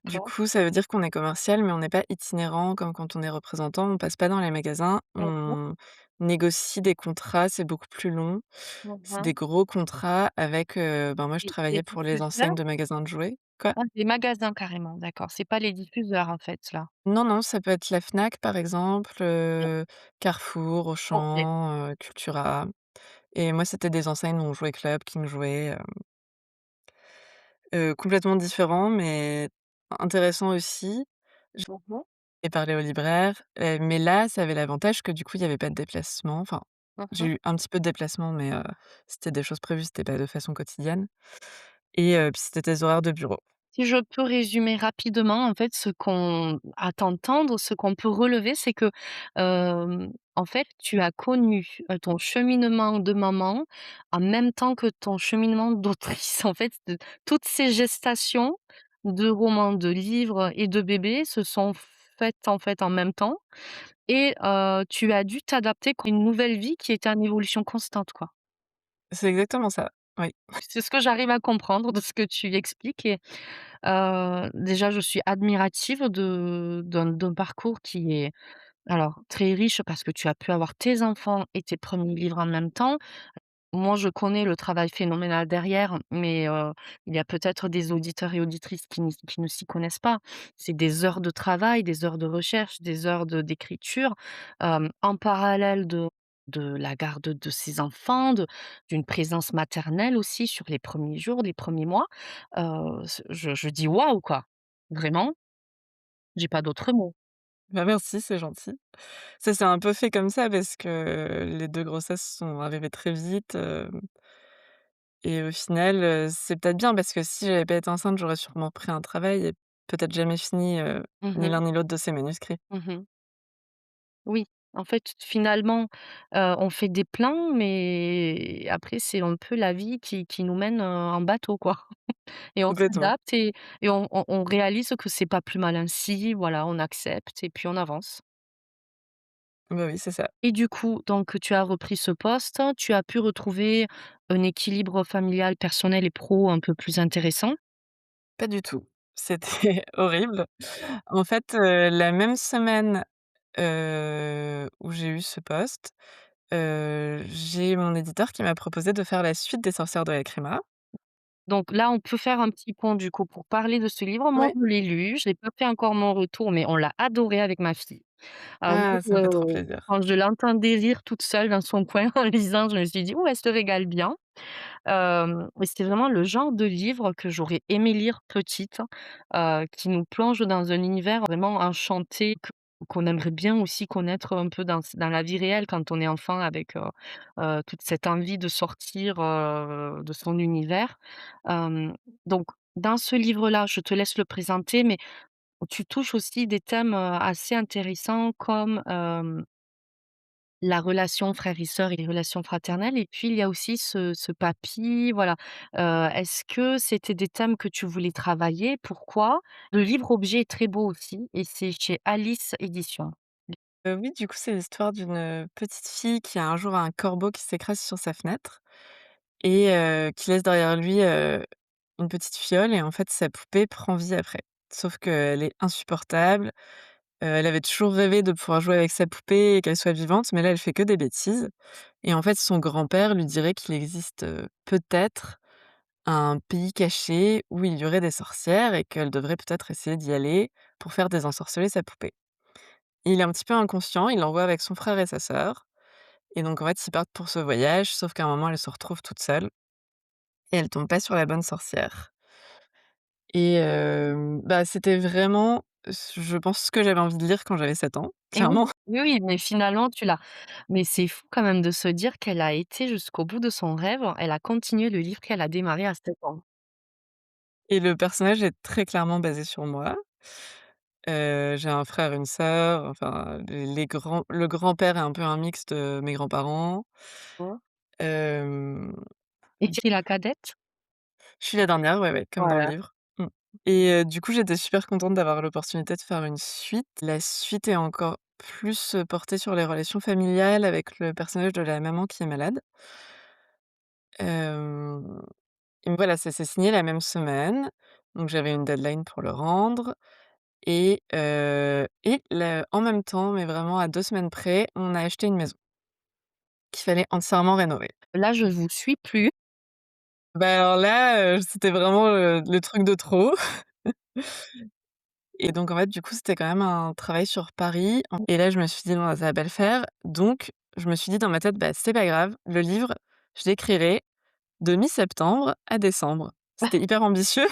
Du D'accord. coup, ça veut dire qu'on est commercial, mais on n'est pas itinérant comme quand on est représentant, on passe pas dans les magasins, Mmh mh. on négocie des contrats, c'est beaucoup plus long. Mmh C'est des mh. gros contrats avec, ben, moi je Les travaillais pour les diffuseurs? enseignes de magasins de jouets. Quoi? Ah, des magasins carrément, d'accord. C'est pas les diffuseurs, en fait, là? Non, non, ça peut être la Fnac par exemple, Carrefour, OK. Auchan, Cultura et moi c'était des enseignes dont Jouet Club, King Jouet, complètement différents mais intéressants aussi. Mmh mh. J'ai parlé aux libraires, mais là, ça avait l'avantage que du coup, il y avait pas de déplacement. Enfin, Mmh j'ai mh. eu un petit peu de déplacement, mais c'était des choses prévues, c'était pas de façon quotidienne et puis c'était des horaires de bureau. Si je peux résumer rapidement, en fait, ce qu'on à t'entendre, ce qu'on peut relever, c'est que, en fait, tu as connu, ton cheminement de maman en même temps que ton cheminement d'autrice. En fait, toutes ces gestations de romans, de livres et de bébés se sont faites, en fait, en même temps et tu as dû t'adapter à une nouvelle vie qui était en évolution constante, quoi. C'est exactement ça, oui. C'est ce que j'arrive à comprendre de ce que tu expliques et déjà je suis admirative d'un parcours qui est alors très riche parce que tu as pu avoir tes enfants et tes premiers livres en même temps. Moi, je connais le travail phénoménal derrière, mais il y a peut-être des auditeurs et auditrices qui ne s'y connaissent pas. C'est des heures de travail, des heures de recherche, des heures d'écriture, en parallèle de la garde de ses enfants, d'une présence maternelle aussi sur les premiers jours, les premiers mois. Je dis: «Waouh!» quoi. Vraiment, j'ai pas d'autres mots. Bah, merci, c'est gentil. Ça s'est un peu fait comme ça parce que les 2 grossesses sont arrivées très vite, et au final, c'est peut-être bien parce que si j'avais pas été enceinte, j'aurais sûrement pris un travail et peut-être jamais fini, Mmh ni mh. l'un ni l'autre de ces manuscrits. Mmh. Oui, en fait, finalement, on fait des plans, mais après c'est un peu la vie qui nous mène, en bateau, quoi et on Complètement. s'adapte et on réalise que c'est pas plus mal ainsi, voilà, on accepte et puis on avance Bah, oui, c'est ça. et du coup, donc tu as repris ce poste, tu as pu retrouver un équilibre familial, personnel et pro un peu plus intéressant? Pas du tout. C'était horrible. En fait, la même semaine, où j'ai eu ce poste, j'ai mon éditeur qui m'a proposé de faire la suite des Sorcières de la Crema. Donc là, on peut faire un petit pont, du coup, pour parler de ce livre. Moi, Ouais. je l'ai lu, je n'ai pas fait encore mon retour, mais on l'a adoré avec ma fille. Alors Ah, ça me moi, fait trop plaisir. quand je l'entendais rire toute seule dans son coin en lisant, je me suis dit: «Ouh, elle se régale bien». Et c'était vraiment le genre de livre que j'aurais aimé lire petite, qui nous plonge dans un univers vraiment enchanté qu'on aimerait bien aussi connaître un peu dans la vie réelle quand on est enfant avec, toute cette envie de sortir, de son univers. Hem, donc dans ce livre-là, je te laisse le présenter, mais tu touches aussi des thèmes, assez intéressants comme, la relation frères et sœurs et les relations fraternelles et puis il y a aussi ce papy, voilà. Est-ce que c'était des thèmes que tu voulais travailler? Pourquoi? Le livre objet est très beau aussi et c'est chez Alice Éditions. Oui, du coup, c'est l'histoire d'une, petite fille qui a un jour un corbeau qui s'écrase sur sa fenêtre et qui laisse derrière lui, une petite fiole et en fait, sa poupée prend vie après. Sauf qu'elle est insupportable, elle avait toujours rêvé de pouvoir jouer avec sa poupée et qu'elle soit vivante, mais là, elle fait que des bêtises et en fait, son grand-père lui dirait qu'il existe, peut-être un pays caché où il y aurait des sorcières et qu'elle devrait peut-être essayer d'y aller pour faire désensorceler sa poupée. Il est un petit peu inconscient, il l'envoie avec son frère et sa sœur et donc en fait, ils partent pour ce voyage, sauf qu'à un moment, elle se retrouve toute seule et elle tombe pas sur la bonne sorcière et bah, c'était vraiment je pense ce que j'avais envie de lire quand j'avais 7 ans, Et oui, clairement. oui, oui, mais finalement tu l'as mais c'est fou quand même de se dire qu'elle a été jusqu'au bout de son rêve. Elle a continué le livre qu'elle a démarré à 7 ans. Et le personnage est très clairement basé sur moi. J'ai un frère, une sœur, enfin les grands le grand-père est un peu un mix de mes grands-parents. Mmh. Hem, Et tu es la cadette? je suis la dernière, ouais, ouais, comme dans le Voilà. livre. Mmh et du coup, j'étais super contente d'avoir l'opportunité de faire une suite. La suite est encore plus, portée sur les relations familiales avec le personnage de la maman qui est malade. Hem et voilà, ça s'est signé la même semaine, donc j'avais une deadline pour le rendre et le en même temps, mais vraiment à 2 semaines près, on a acheté une maison qu'il fallait entièrement rénover. Là, je vous suis plus. Bah, alors là, c'était vraiment le truc de trop et donc en fait, du coup, c'était quand même un travail sur Paris et là, je me suis dit: «Non, ça va pas le faire», donc je me suis dit dans ma tête: «Bah, c'est pas grave, le livre, je l'écrirai de mi-septembre à décembre». C'était hyper ambitieux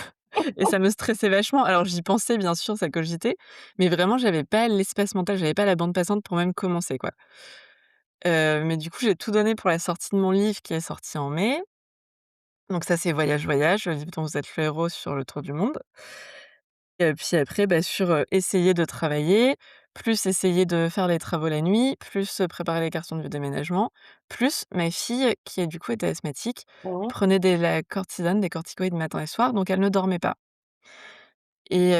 et ça me stressait vachement. Alors j'y pensais bien sûr, ça cogitait, mais vraiment j'avais pas l'espace mental, j'avais pas la bande passante pour même commencer, quoi. Mais du coup, j'ai tout donné pour la sortie de mon livre qui est sorti en mai. Donc ça, c'est Voyage, voyage, le livre dont vous êtes le héros sur le tour du monde. Et puis après, bah, sur, essayer de travailler, plus essayer de faire les travaux la nuit, plus, préparer les cartons du déménagement, plus ma fille, qui du coup était asthmatique, Mmh. prenait de la cortisone, des corticoïdes matin et soir, donc elle ne dormait pas. Et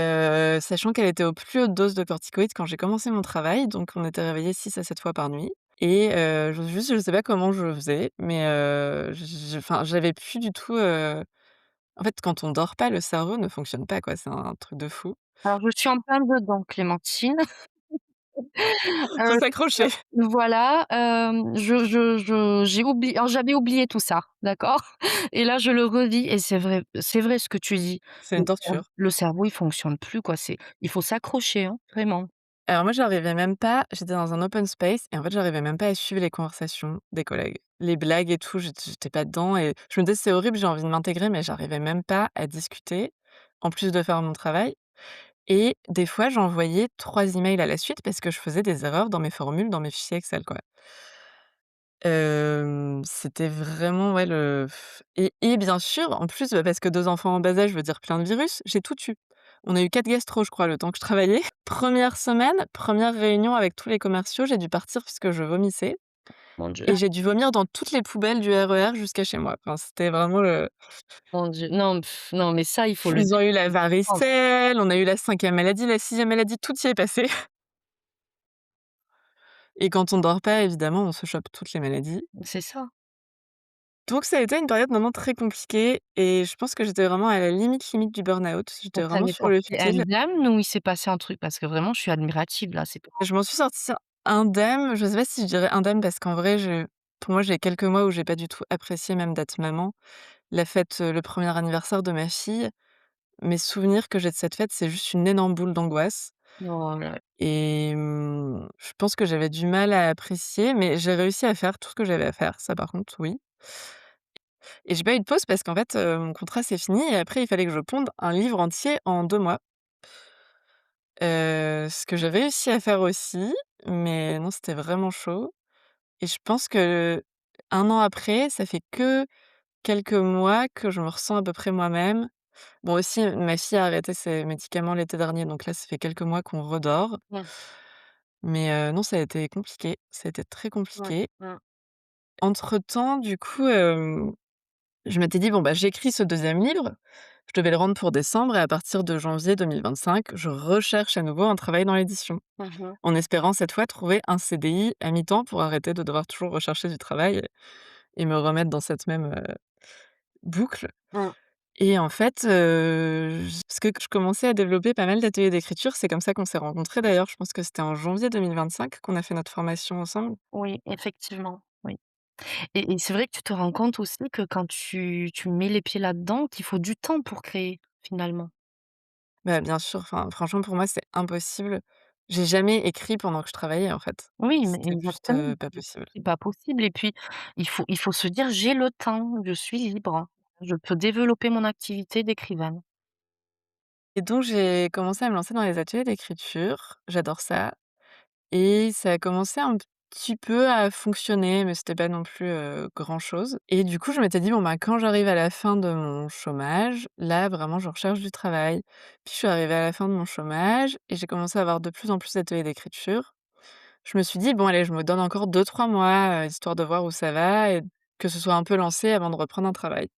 sachant qu'elle était aux plus hautes doses de corticoïdes quand j'ai commencé mon travail, donc on était réveillés 6 à 7 fois par nuit et je sais pas comment je faisais, mais je enfin, j'avais plus du tout, en fait, quand on dort pas, le cerveau ne fonctionne pas, quoi, c'est un truc de fou. Alors je suis en plein dedans, Clémentine. Faut Heu, s'accrocher. voilà, je j'ai oublié alors j'avais oublié tout ça, d'accord? Et là, je le revis et c'est vrai ce que tu dis. C'est une torture. Le cerveau, il fonctionne plus, quoi, il faut s'accrocher, hein, vraiment. Alors moi, j'arrivais même pas j'étais dans un open space et en fait, j'arrivais même pas à suivre les conversations des collègues. Les blagues et tout, j'étais pas dedans et je me disais: «C'est horrible, j'ai envie de m'intégrer», mais j'arrivais même pas à discuter, en plus de faire mon travail. Et des fois, j'envoyais 3 emails à la suite parce que je faisais des erreurs dans mes formules, dans mes fichiers Excel, quoi. C'était vraiment, ouais, le et bien sûr, en plus, bah, parce que 2 enfants en bas âge veut dire plein de virus, j'ai tout eu. On a eu 4 gastro, je crois, le temps que je travaillais. Première semaine, première réunion avec tous les commerciaux, j'ai dû partir puisque je vomissais Mon Dieu, et j'ai dû vomir dans toutes les poubelles du RER jusqu'à chez moi. Enfin, c'était vraiment le mon Dieu. Non, non, mais ça, il faut le ils ont eu la prendre. varicelle, on a eu la 5e maladie, la 6e maladie, tout y est passé. Et quand on dort pas, évidemment, on se chope toutes les maladies. C'est ça. Donc ça a été une période vraiment très compliquée et je pense que j'étais vraiment à la limite du burn-out. Tu J'étais vraiment avais sur le sorti fil. indemne ou il s'est passé un truc? Parce que vraiment, je suis admirative là, c'est pour Je m'en suis sortie indemne, je sais pas si je dirais indemne parce qu'en vrai, pour moi, j'ai quelques mois où j'ai pas du tout apprécié même d'être maman. La fête, le premier anniversaire de ma fille, mes souvenirs que j'ai de cette fête, c'est juste une énorme boule d'angoisse oh là et je pense que j'avais du mal à apprécier, mais j'ai réussi à faire tout ce que j'avais à faire, ça par contre, oui. Et j'ai pas eu de pause parce qu'en fait, mon contrat s'est fini et après il fallait que je ponde un livre entier en 2 mois. Ce que j'ai réussi à faire aussi, mais non, c'était vraiment chaud et je pense que un an après, ça fait que quelques mois que je me ressens à peu près moi-même. Bon aussi, ma fille a arrêté ses médicaments l'été dernier, donc là, ça fait quelques mois qu'on redort. mmh. Mais non, ça a été compliqué, ça a été très Ouais. compliqué. Mmh. Entre-temps, du coup, je m'étais dit: «Bon, bah, j'écris ce deuxième livre». Je devais le rendre pour décembre et à partir de janvier 2025, je recherche à nouveau un travail dans l'édition, Mmh mh. en espérant cette fois trouver un CDI à mi-temps pour arrêter de devoir toujours rechercher du travail et me remettre dans cette même, boucle. Mmh. Et en fait, parce que je commençais à développer pas mal d'ateliers d'écriture, c'est comme ça qu'on s'est rencontrés d'ailleurs, je pense que c'était en janvier 2025 qu'on a fait notre formation ensemble. Oui, effectivement, oui. Et c'est vrai que tu te rends compte aussi que quand tu mets les pieds là-dedans, qu'il faut du temps pour créer, finalement. Bah, bien sûr, enfin, franchement pour moi c'est impossible. J'ai jamais écrit pendant que je travaillais en fait. Oui, mais C'était juste, exactement, pas possible. c'est pas possible et puis il faut se dire: «J'ai le temps, je suis libre, je peux développer mon activité d'écrivaine». Et donc j'ai commencé à me lancer dans les ateliers d'écriture, j'adore ça et ça a commencé un petit peu à fonctionner, mais c'était pas non plus, grand-chose et du coup je m'étais dit: «Bon, bah, quand j'arrive à la fin de mon chômage, là vraiment je recherche du travail». Puis je suis arrivée à la fin de mon chômage et j'ai commencé à avoir de plus en plus d'ateliers d'écriture. Je me suis dit: «Bon allez, je me donne encore 2 3 mois, histoire de voir où ça va et que ce soit un peu lancé avant de reprendre un travail».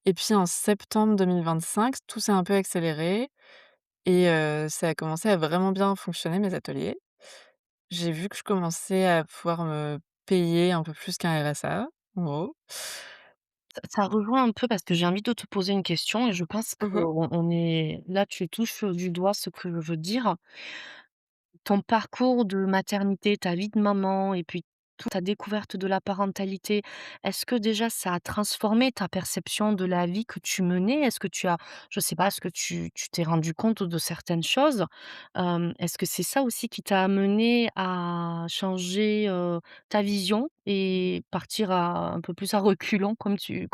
Et puis en septembre 2025, tout s'est un peu accéléré et ça a commencé à vraiment bien fonctionner mes ateliers. J'ai vu que je commençais à pouvoir me payer un peu plus qu'un RSA, en gros. Ça rejoint un peu parce que j'ai envie de te poser une question et je pense Mmh. qu'on est là, tu touches du doigt ce que je veux dire. Ton parcours de maternité, ta vie de maman et puis toute ta découverte de la parentalité, est-ce que déjà ça a transformé ta perception de la vie que tu menais? Est-ce que tu as je sais pas, est-ce que tu t'es rendu compte de certaines choses? Est-ce que c'est ça aussi qui t'a amené à changer, ta vision et partir à un peu plus à reculons comme tu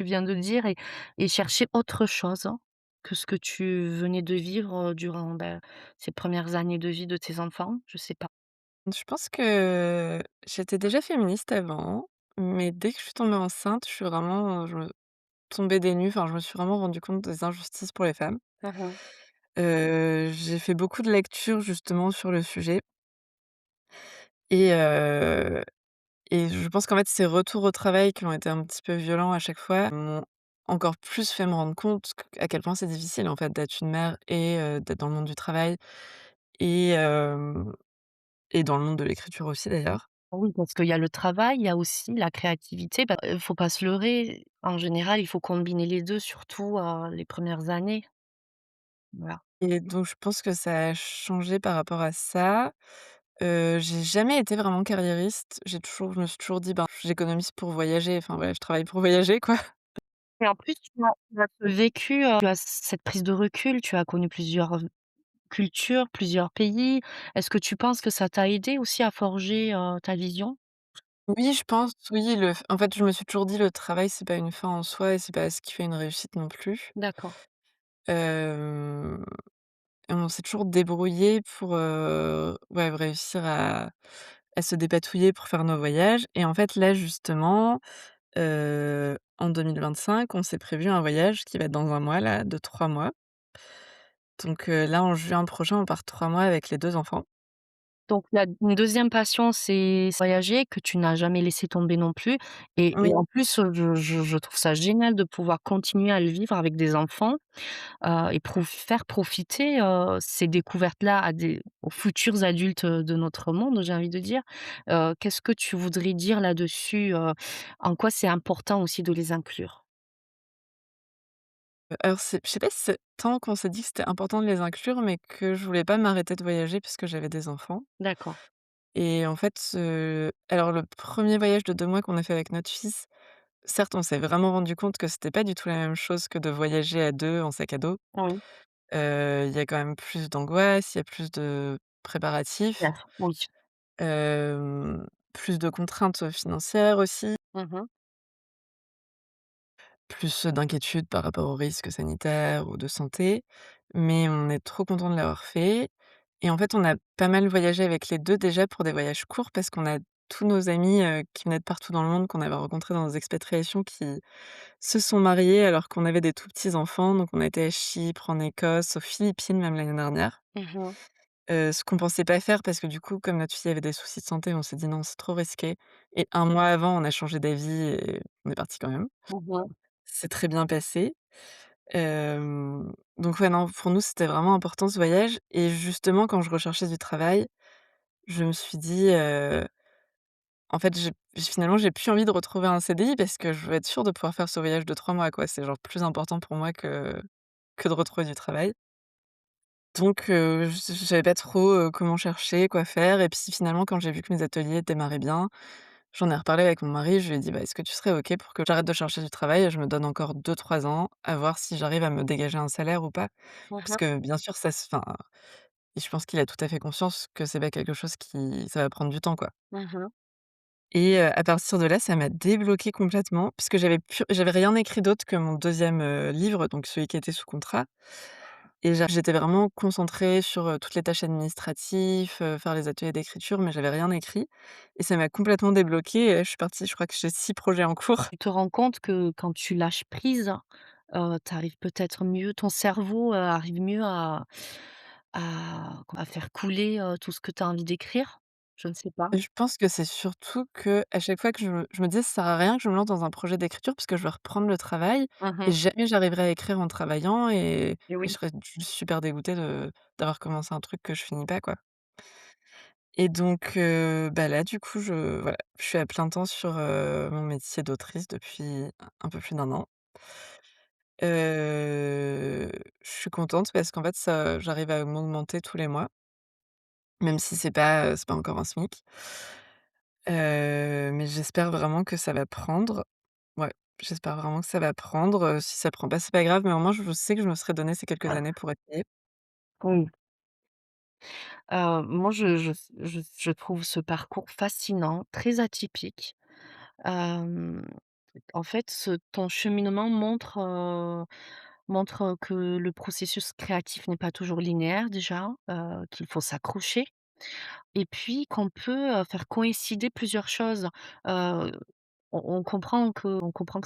viens de dire et chercher autre chose que ce que tu venais de vivre, durant, ces premières années de vie de tes enfants? Je sais pas. Je pense que j'étais déjà féministe avant, mais dès que je suis tombée enceinte, je suis vraiment, je me tombée des nues, enfin je me suis vraiment rendu compte des injustices pour les femmes. Mmh mh. J'ai fait beaucoup de lectures justement sur le sujet et je pense qu'en fait, ces retours au travail qui ont été un petit peu violents à chaque fois, m'ont encore plus fait me rendre compte à quel point c'est difficile, en fait, d'être une mère et d'être dans le monde du travail et dans le monde de l'écriture aussi d'ailleurs. Oui, parce qu'il y a le travail, il y a aussi la créativité. Faut pas se leurrer, en général, il faut combiner les 2, surtout, les premières années. Voilà. Et donc je pense que ça a changé par rapport à ça. J'ai jamais été vraiment carriériste. Je me suis toujours dit: «Ben, j'économise pour voyager», enfin voilà, je travaille pour voyager, quoi. Et en plus, tu as ce vécu, tu as cette prise de recul, tu as connu plusieurs cultures, plusieurs pays. Est-ce que tu penses que ça t'a aidé aussi à forger, ta vision? Oui, je pense, oui, en fait, je me suis toujours dit: «Le travail, c'est pas une fin en soi et c'est pas ce qui fait une réussite non plus». D'accord. Hem Et on s'est toujours débrouillé pour, ouais, réussir à se dépatouiller pour faire nos voyages et en fait, là, justement, en 2025, on s'est prévu un voyage qui va être dans un mois, là, de 3 mois. Donc là, en juin prochain, on part 3 mois avec les 2 enfants. Donc la une 2e passion, c'est voyager, que tu n'as jamais laissé tomber non plus et Oui. en plus, je trouve ça génial de pouvoir continuer à le vivre avec des enfants, et faire profiter, ces découvertes-là aux futurs adultes, de notre monde, j'ai envie de dire. Qu'est-ce que tu voudrais dire là-dessus? En quoi c'est important aussi de les inclure? Alors c'est je sais pas si c'est tant qu'on s'est dit que c'était important de les inclure, mais que je voulais pas m'arrêter de voyager puisque j'avais des enfants D'accord. et en fait, alors le premier voyage de 2 mois qu'on a fait avec notre fils, certes, on s'est vraiment rendu compte que c'était pas du tout la même chose que de voyager à 2 en sac à dos. Oui. Il y a quand même plus d'angoisse, il y a plus de préparatifs, D'accord. Oui. plus de contraintes, financières aussi, Mmh mh. plus d'inquiétudes par rapport aux risques sanitaires ou de santé. Mais on est trop content de l'avoir fait et en fait, on a pas mal voyagé avec les 2 déjà pour des voyages courts parce qu'on a tous nos amis, qui venaient de partout dans le monde qu'on avait rencontrés dans nos expatriations qui se sont mariés alors qu'on avait des tout petits enfants. Donc on a été à Chypre, en Écosse, aux Philippines même l'année dernière. Mmh mh. Ce qu'on pensait pas faire parce que du coup, comme notre fille avait des soucis de santé, on s'est dit: «Non, c'est trop risqué» et un mois avant, on a changé d'avis et on est parti quand même. Mmh mh. C'est très bien passé. Hem, donc ouais, non, pour nous, c'était vraiment important ce voyage et justement, quand je recherchais du travail, je me suis dit, en fait, finalement, j'ai plus envie de retrouver un CDI parce que je veux être sûre de pouvoir faire ce voyage de 3 mois, quoi. C'est genre plus important pour moi que de retrouver du travail. Donc je savais pas trop, comment chercher, quoi faire et puis finalement, quand j'ai vu que mes ateliers démarraient bien, j'en ai reparlé avec mon mari. Je lui ai dit: «Bah, est-ce que tu serais OK pour que j'arrête de chercher du travail et je me donne encore 2 3 ans à voir si j'arrive à me dégager un salaire ou pas?» Mmh Parce mh. que bien sûr, ça se enfin et je pense qu'il a tout à fait conscience que c'est pas quelque chose qui ça va prendre du temps, quoi. Mmh. Et à partir de là, ça m'a débloquée complètement puisque j'avais rien écrit d'autre que mon deuxième livre, donc celui qui était sous contrat et j'étais vraiment concentrée sur, toutes les tâches administratives, faire les ateliers d'écriture, mais j'avais rien écrit et ça m'a complètement débloquée et là, je suis partie, je crois que j'ai 6 projets en cours. Tu te rends compte que quand tu lâches prise, tu arrives peut-être mieux ton cerveau, arrive mieux à faire couler, tout ce que tu as envie d'écrire? Je ne sais pas. Et je pense que c'est surtout qu'à chaque fois que je me disais: «Ça sert à rien que je me lance dans un projet d'écriture parce que je vais reprendre le travail et Mmh. jamais j'arriverai à écrire en travaillant et je Oui. serais juste super dégoûtée d'avoir commencé un truc que je finis pas, quoi». Et donc bah, là, du coup, voilà, je suis à plein temps sur, mon métier d'autrice depuis un peu plus d'un an. Je suis contente parce qu'en fait, ça j'arrive à m'augmenter tous les mois, même si c'est pas encore un SMIC. Mais j'espère vraiment que ça va prendre. Ouais, j'espère vraiment que ça va prendre, si ça prend pas, c'est pas grave, mais au moins je sais que je me serais donné ces quelques années pour essayer. Oui. Moi je trouve ce parcours fascinant, très atypique. Hem, En fait, ton cheminement montre que le processus créatif n'est pas toujours linéaire déjà, qu'il faut s'accrocher et puis qu'on peut, faire coïncider plusieurs choses. Heu, on comprend que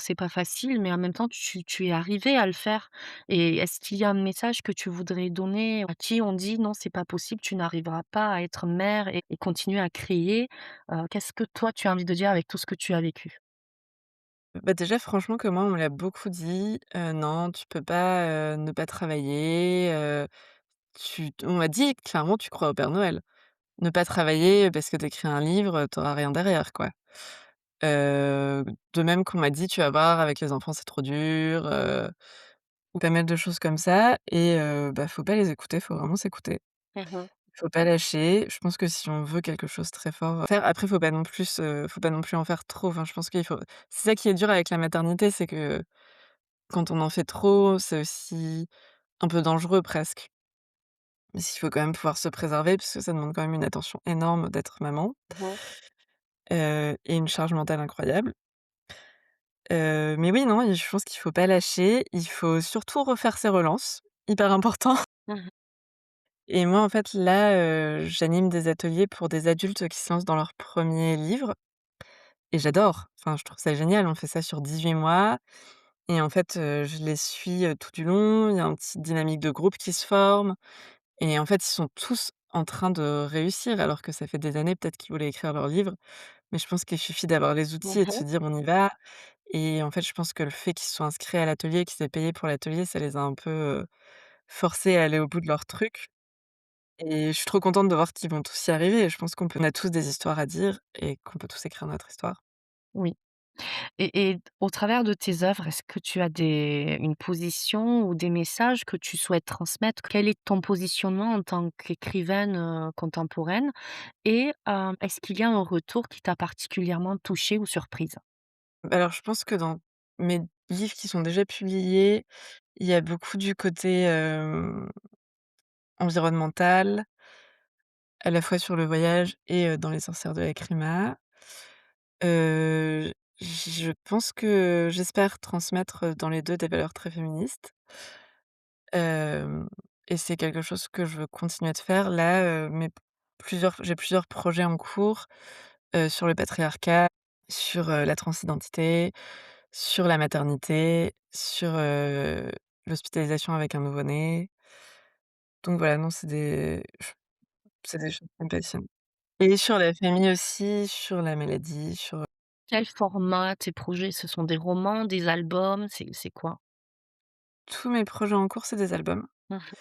c'est pas facile, mais en même temps tu es arrivé à le faire et est-ce qu'il y a un message que tu voudrais donner à qui on dit: «Non, c'est pas possible, tu n'arriveras pas à être mère et continuer à créer»? Qu'est-ce que toi tu as envie de dire avec tout ce que tu as vécu? Bah, déjà franchement que moi on me l'a beaucoup dit, «Non, tu peux pas, ne pas travailler, on m'a dit clairement: «Tu crois au Père Noël. Ne pas travailler parce que tu écris un livre, tu auras rien derrière, quoi». Heu, de même qu'on m'a dit: «Tu vas voir avec les enfants c'est trop dur», ou pas mal de choses comme ça et bah, faut pas les écouter, faut vraiment s'écouter. Mmh. Faut pas lâcher. Je pense que si on veut quelque chose très fort, faire après faut pas non plus en faire trop. Enfin, je pense qu'il faut c'est ça qui est dur avec la maternité, c'est que quand on en fait trop, c'est aussi un peu dangereux presque. Mais il faut quand même pouvoir se préserver parce que ça demande quand même une attention énorme d'être maman, Mmh. et une charge mentale incroyable. Mais oui, non, et je pense qu'il faut pas lâcher. Il faut surtout refaire ses relances, hyper important. Mmh. Et moi, en fait, là, j'anime des ateliers pour des adultes qui se lancent dans leur premier livre et j'adore. Enfin, je trouve ça génial. On fait ça sur 18 mois et en fait, je les suis, tout du long. Il y a une petite dynamique de groupe qui se forme et en fait, ils sont tous en train de réussir alors que ça fait des années peut-être qu'ils voulaient écrire leur livre. Mais je pense qu'il suffit d'avoir les outils et de se Mmh. dire: «On y va» et en fait, je pense que le fait qu'ils se soient inscrits à l'atelier, qu'ils aient payé pour l'atelier, ça les a un peu, forcés à aller au bout de leur truc. Et je suis trop contente de voir qu'ils vont tous y arriver et je pense qu'on a tous des histoires à dire et qu'on peut tous écrire notre histoire. Oui. Et au travers de tes œuvres, est-ce que tu as une position ou des messages que tu souhaites transmettre? Quel est ton positionnement en tant qu'écrivaine, contemporaine? Et est-ce qu'il y a un retour qui t'a particulièrement touchée ou surprise? Alors je pense que dans mes livres qui sont déjà publiés, il y a beaucoup du côté, environnemental, à la fois sur le voyage et dans Les Sorcières de Lacrima. Heu, je pense que j'espère transmettre, dans les 2 des valeurs très féministes. Hem et c'est quelque chose que je veux continuer de faire. Là, j'ai plusieurs projets en cours, sur le patriarcat, sur, la transidentité, sur la maternité, sur, l'hospitalisation avec un nouveau-né. Donc voilà, non, c'est des c'est des choses qui me passionnent et sur la famille aussi, sur la maladie, sur, Quel format tes projets? Ce sont des romans, des albums? C'est quoi? tous mes projets en cours, c'est des albums, Mmh.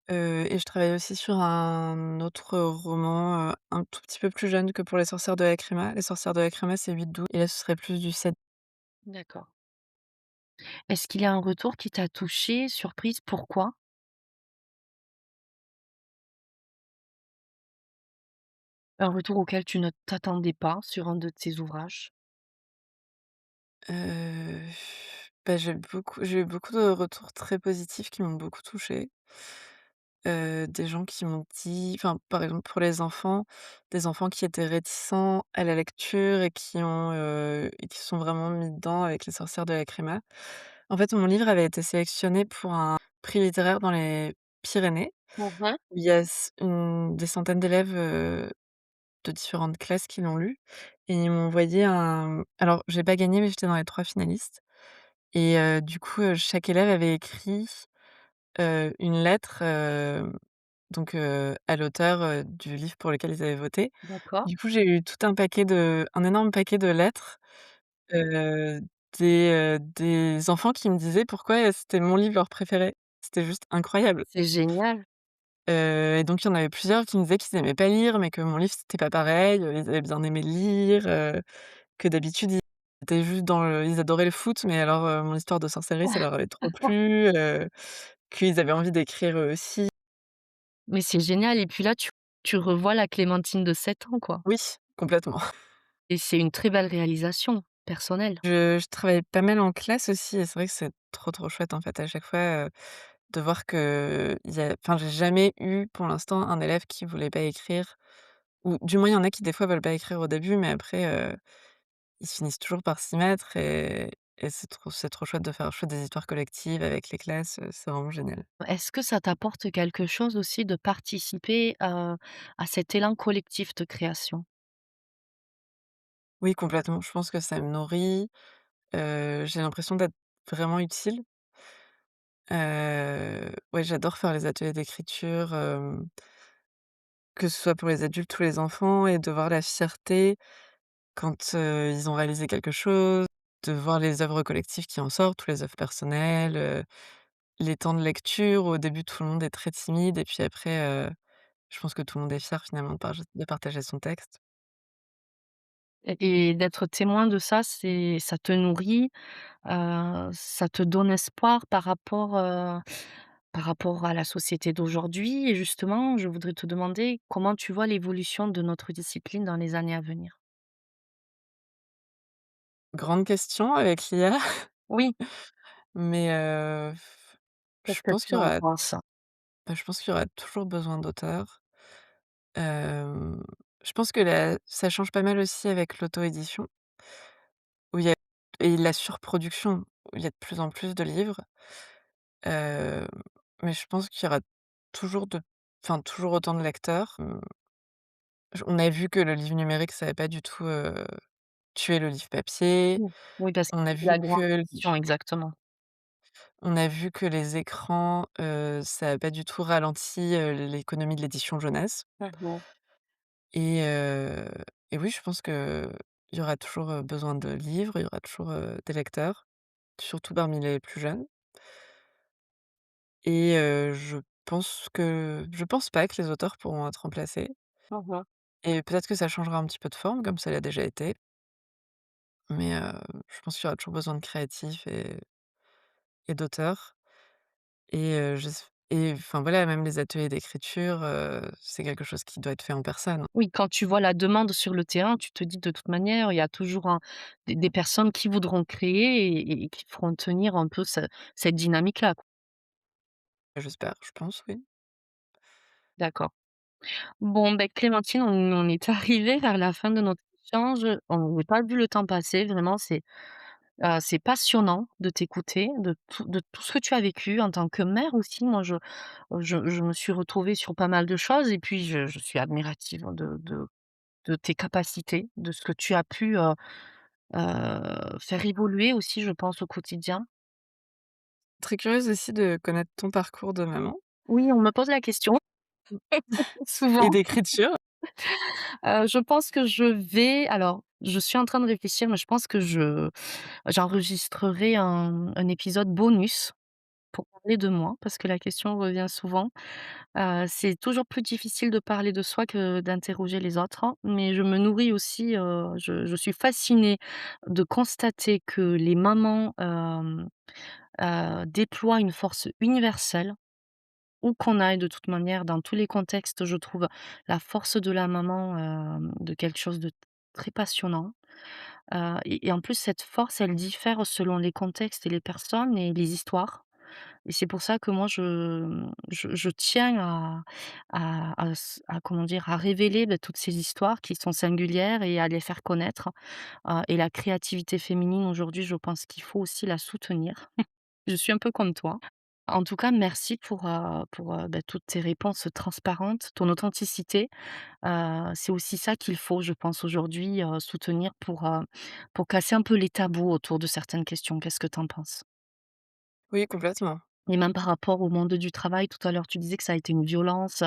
et je travaille aussi sur un autre roman, un tout petit peu plus jeune que pour Les Sorcières de Lacrima. Les Sorcières de Lacrima, c'est 8-12 et là, ce serait plus du 7. D'accord. Est-ce qu'il y a un retour qui t'a touchée, surprise? Pourquoi? Un retour auquel tu ne t'attendais pas sur un de tes ouvrages? Heu, bah, j'ai eu beaucoup de retours très positifs qui m'ont beaucoup touchée. Des gens qui m'ont dit enfin, par exemple, pour les enfants, des enfants qui étaient réticents à la lecture et qui se sont vraiment mis dedans avec Les Sorcières de Lacrima. En fait, mon livre avait été sélectionné pour un prix littéraire dans les Pyrénées, Mmh. où il y a des centaines d'élèves, de différentes classes qui l'ont lu et ils m'ont envoyé un alors j'ai pas gagné, mais j'étais dans les 3 finalistes et du coup, chaque élève avait écrit, une lettre, à l'auteur, du livre pour lequel ils avaient voté. D'accord. Du coup, j'ai eu tout un énorme paquet de lettres, heu, des enfants qui me disaient pourquoi, c'était mon livre leur préféré. C'était juste incroyable. C'est génial. Et donc il y en avait plusieurs qui me disaient qu'ils aimaient pas lire, mais que mon livre c'était pas pareil, ils avaient bien aimé le lire, que d'habitude ils étaient juste ils adoraient le foot, mais alors, mon histoire de sorcellerie ça leur avait trop plu, qu'ils avaient envie d'écrire eux aussi. Mais c'est génial et puis là, tu revois la Clémentine de 7 ans, quoi Oui, complètement. et c'est une très belle réalisation personnelle. Je travaille pas mal en classe aussi et c'est vrai que c'est trop, trop chouette en fait à chaque fois, de voir j'ai jamais eu pour l'instant un élève qui voulait pas écrire ou du moins il y en a qui des fois veulent pas écrire au début, mais après, ils finissent toujours par s'y mettre et c'est trop chouette de faire chouette des histoires collectives avec les classes, c'est vraiment génial. Est-ce que ça t'apporte quelque chose aussi de participer, à cet élan collectif de création? Oui, complètement, je pense que ça me nourrit, j'ai l'impression d'être vraiment utile. Ouais, j'adore faire les ateliers d'écriture, que ce soit pour les adultes ou les enfants et de voir la fierté quand, ils ont réalisé quelque chose, de voir les œuvres collectives qui en sortent ou les œuvres personnelles, les temps de lecture. Au début, tout le monde est très timide et puis après, je pense que tout le monde est fier finalement de partager son texte. Et d'être témoin de ça, ça te nourrit, ça te donne espoir par rapport à la société d'aujourd'hui et justement, je voudrais te demander comment tu vois l'évolution de notre discipline dans les années à venir? Grande question avec l'IA, Oui, mais qu'est-ce je que pense tu qu'il y en aura penses? je pense qu'il y aura toujours besoin d'auteurs. Hem, je pense que ça change pas mal aussi avec l'auto-édition, où il y a et la surproduction, où il y a de plus en plus de livres. Heu, mais je pense qu'il y aura toujours de toujours autant de lecteurs. On a vu que le livre numérique, ça avait pas du tout, tué le livre papier. Mmh. Oui, parce que On a c'est vu la grande que question, exactement. on a vu que les écrans, ça a pas du tout ralenti, l'économie de l'édition jeunesse Mmh. et heu et oui, je pense qu'il y aura toujours, besoin de livres, il y aura toujours, des lecteurs, surtout parmi les plus jeunes et je pense pas que les auteurs pourront être remplacés Mmh. et peut-être que ça changera un petit peu de forme comme ça l'a déjà été, mais je pense qu'il y aura toujours besoin de créatifs et d'auteurs et enfin voilà, même les ateliers d'écriture, c'est quelque chose qui doit être fait en personne. Oui, quand tu vois la demande sur le terrain, tu te dis: «De toute manière, il y a toujours des personnes qui voudront créer et qui feront tenir un peu cette dynamique-là», quoi. J'espère, je pense, oui. D'accord. Bon, beh, Clémentine, on est arrivé vers la fin de notre échange. On n'a pas vu le temps passer. Vraiment, c'est passionnant de t'écouter, de tout ce que tu as vécu en tant que mère aussi. Moi, je me suis retrouvée sur pas mal de choses et puis je suis admirative de tes capacités, de ce que tu as pu, faire évoluer aussi, je pense, au quotidien. Très curieuse aussi de connaître ton parcours de maman. Oui, on me pose la question. Et souvent. d'écriture? Je pense que je suis en train de réfléchir, mais je pense que j'enregistrerai un épisode bonus pour parler de moi, parce que la question revient souvent. C'est toujours plus difficile de parler de soi que d'interroger les autres, hein, mais je me nourris aussi, je suis fascinée de constater que les mamans, déploient une force universelle, où qu'on aille de toute manière, dans tous les contextes, je trouve la force de la maman, de quelque chose de très passionnant. Et en plus cette force, elle diffère selon les contextes et les personnes et les histoires. Et c'est pour ça que moi je tiens à comment dire? À révéler, toutes ces histoires qui sont singulières et à les faire connaître, et la créativité féminine aujourd'hui, je pense qu'il faut aussi la soutenir. Je suis un peu comme toi. En tout cas, merci pour toutes tes réponses transparentes, ton authenticité. C'est aussi ça qu'il faut, je pense, aujourd'hui, soutenir pour casser un peu les tabous autour de certaines questions. Qu'est-ce que tu en penses? Oui, complètement. Et même par rapport au monde du travail, tout à l'heure, tu disais que ça a été une violence,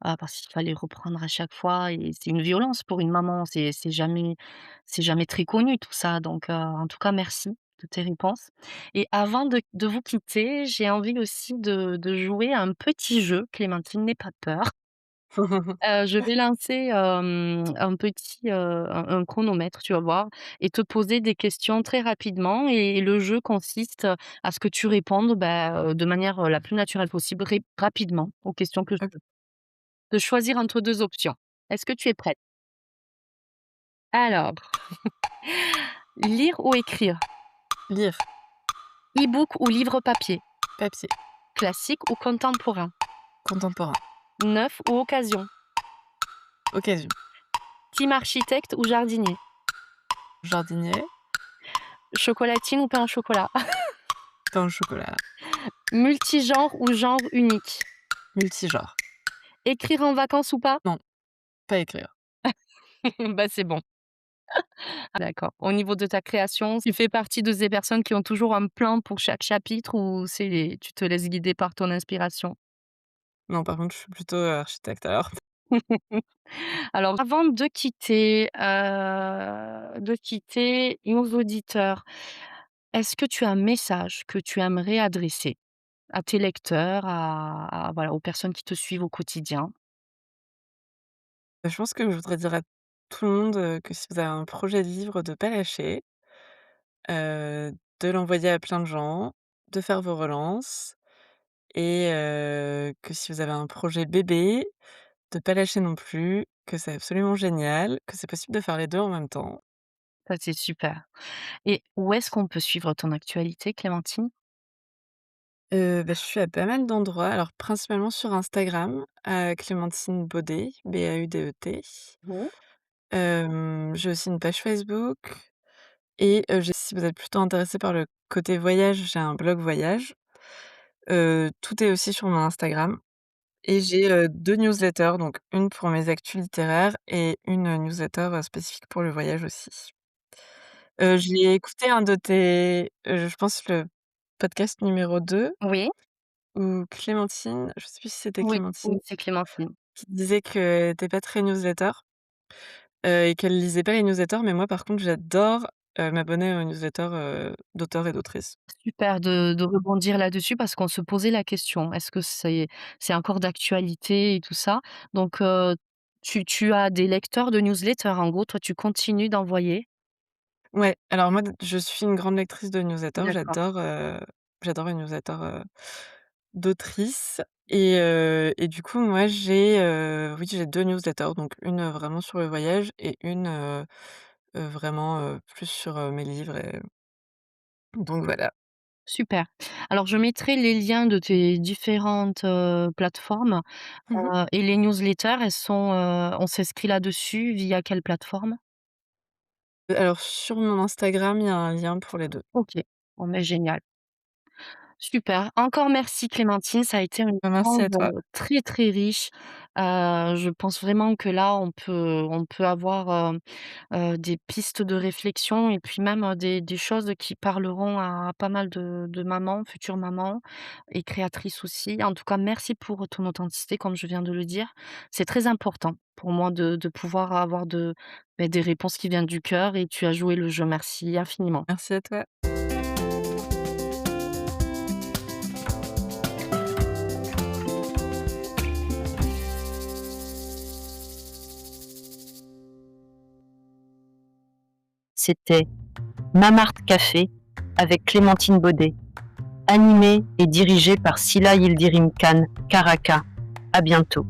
parce qu'il fallait reprendre à chaque fois et c'est une violence pour une maman. C'est jamais très connu tout ça, donc en tout cas merci de tes réponses. Et avant de vous quitter, j'ai envie aussi de jouer à un petit jeu. Clémentine, n'aie pas peur. Je vais lancer, un petit, un chronomètre, tu vas voir, et te poser des questions très rapidement, et le jeu consiste à ce que tu répondes, de manière, la plus naturelle possible, rapidement aux questions que je OK. te de choisir entre 2 options. Est-ce que tu es prête? Alors, lire ou écrire? Lire, E-book ou livre papier? papier, Classique ou contemporain? contemporain, Neuf ou occasion? occasion, Team architecte ou jardinier? jardinier, Chocolatine ou pain au chocolat? pain au chocolat, Multigenre ou genre unique? multigenre. Écrire en vacances ou pas? Non, pas écrire. Bah, c'est bon. Ah d'accord. Au niveau de ta création, tu fais partie de ces personnes qui ont toujours un plan pour chaque chapitre, ou tu te laisses guider par ton inspiration? Non, par contre, je suis plutôt, architecte alors. Alors avant de quitter nos auditeurs, est-ce que tu as un message que tu aimerais adresser à tes lecteurs, voilà, aux personnes qui te suivent au quotidien? Je pense que je voudrais dire à tout le monde, que si vous avez un projet de livre, de pas lâcher, de l'envoyer à plein de gens, de faire vos relances et que si vous avez un projet bébé, de pas lâcher non plus, que c'est absolument génial, que c'est possible de faire les 2 en même temps. Ça, c'est super. Et où est-ce qu'on peut suivre ton actualité, Clémentine? Je suis à pas mal d'endroits, alors principalement sur Instagram, à Clémentine Baudet, Baudet. Mmh. J'ai aussi une page Facebook et j'ai si vous êtes plutôt intéressé par le côté voyage, j'ai un blog voyage. Tout est aussi sur mon Instagram et j'ai, 2 newsletters, donc une pour mes actus littéraires et une, newsletter, spécifique pour le voyage aussi. J'ai écouté un de tes, je pense le podcast numéro 2 Oui, où Clémentine, je sais plus si c'était oui, oui, Clémentine, c'est Clémentine. qui disait qu'elle était pas très newsletter, et qu'elle lisait pas les newsletters, mais moi par contre j'adore, m'abonner aux newsletters, d'auteurs et d'autrices. Super de rebondir là-dessus, parce qu'on se posait la question. Est-ce que c'est encore d'actualité et tout ça? Donc tu as des lecteurs de newsletters, en gros, toi tu continues d'envoyer? Ouais, alors moi, je suis une grande lectrice de newsletters, D'accord, j'adore les newsletters, d'autrices et du coup, moi, oui, j'ai 2 newsletters, donc une, vraiment sur le voyage et une, vraiment, plus sur, mes livres et donc voilà. super. Alors je mettrai les liens de tes différentes, plateformes, Mmh. et les newsletters, on s'inscrit là-dessus via quelle plateforme? Alors sur mon Instagram, il y a un lien pour les 2. OK, bon, mais génial. Super. Encore merci Clémentine, ça a été un Merci échange, à toi. très, très riche. Je pense vraiment que là, on peut avoir, des pistes de réflexion et puis même, des choses qui parleront à pas mal de mamans, futures mamans et créatrices aussi. En tout cas, merci pour ton authenticité, comme je viens de le dire. C'est très important pour moi de pouvoir avoir des réponses qui viennent du cœur et tu as joué le jeu. Merci infiniment. Merci à toi. C'était Mamart Café avec Clémentine Baudet, animé et dirigé par Sila Yildirim Khan Karaka. À bientôt.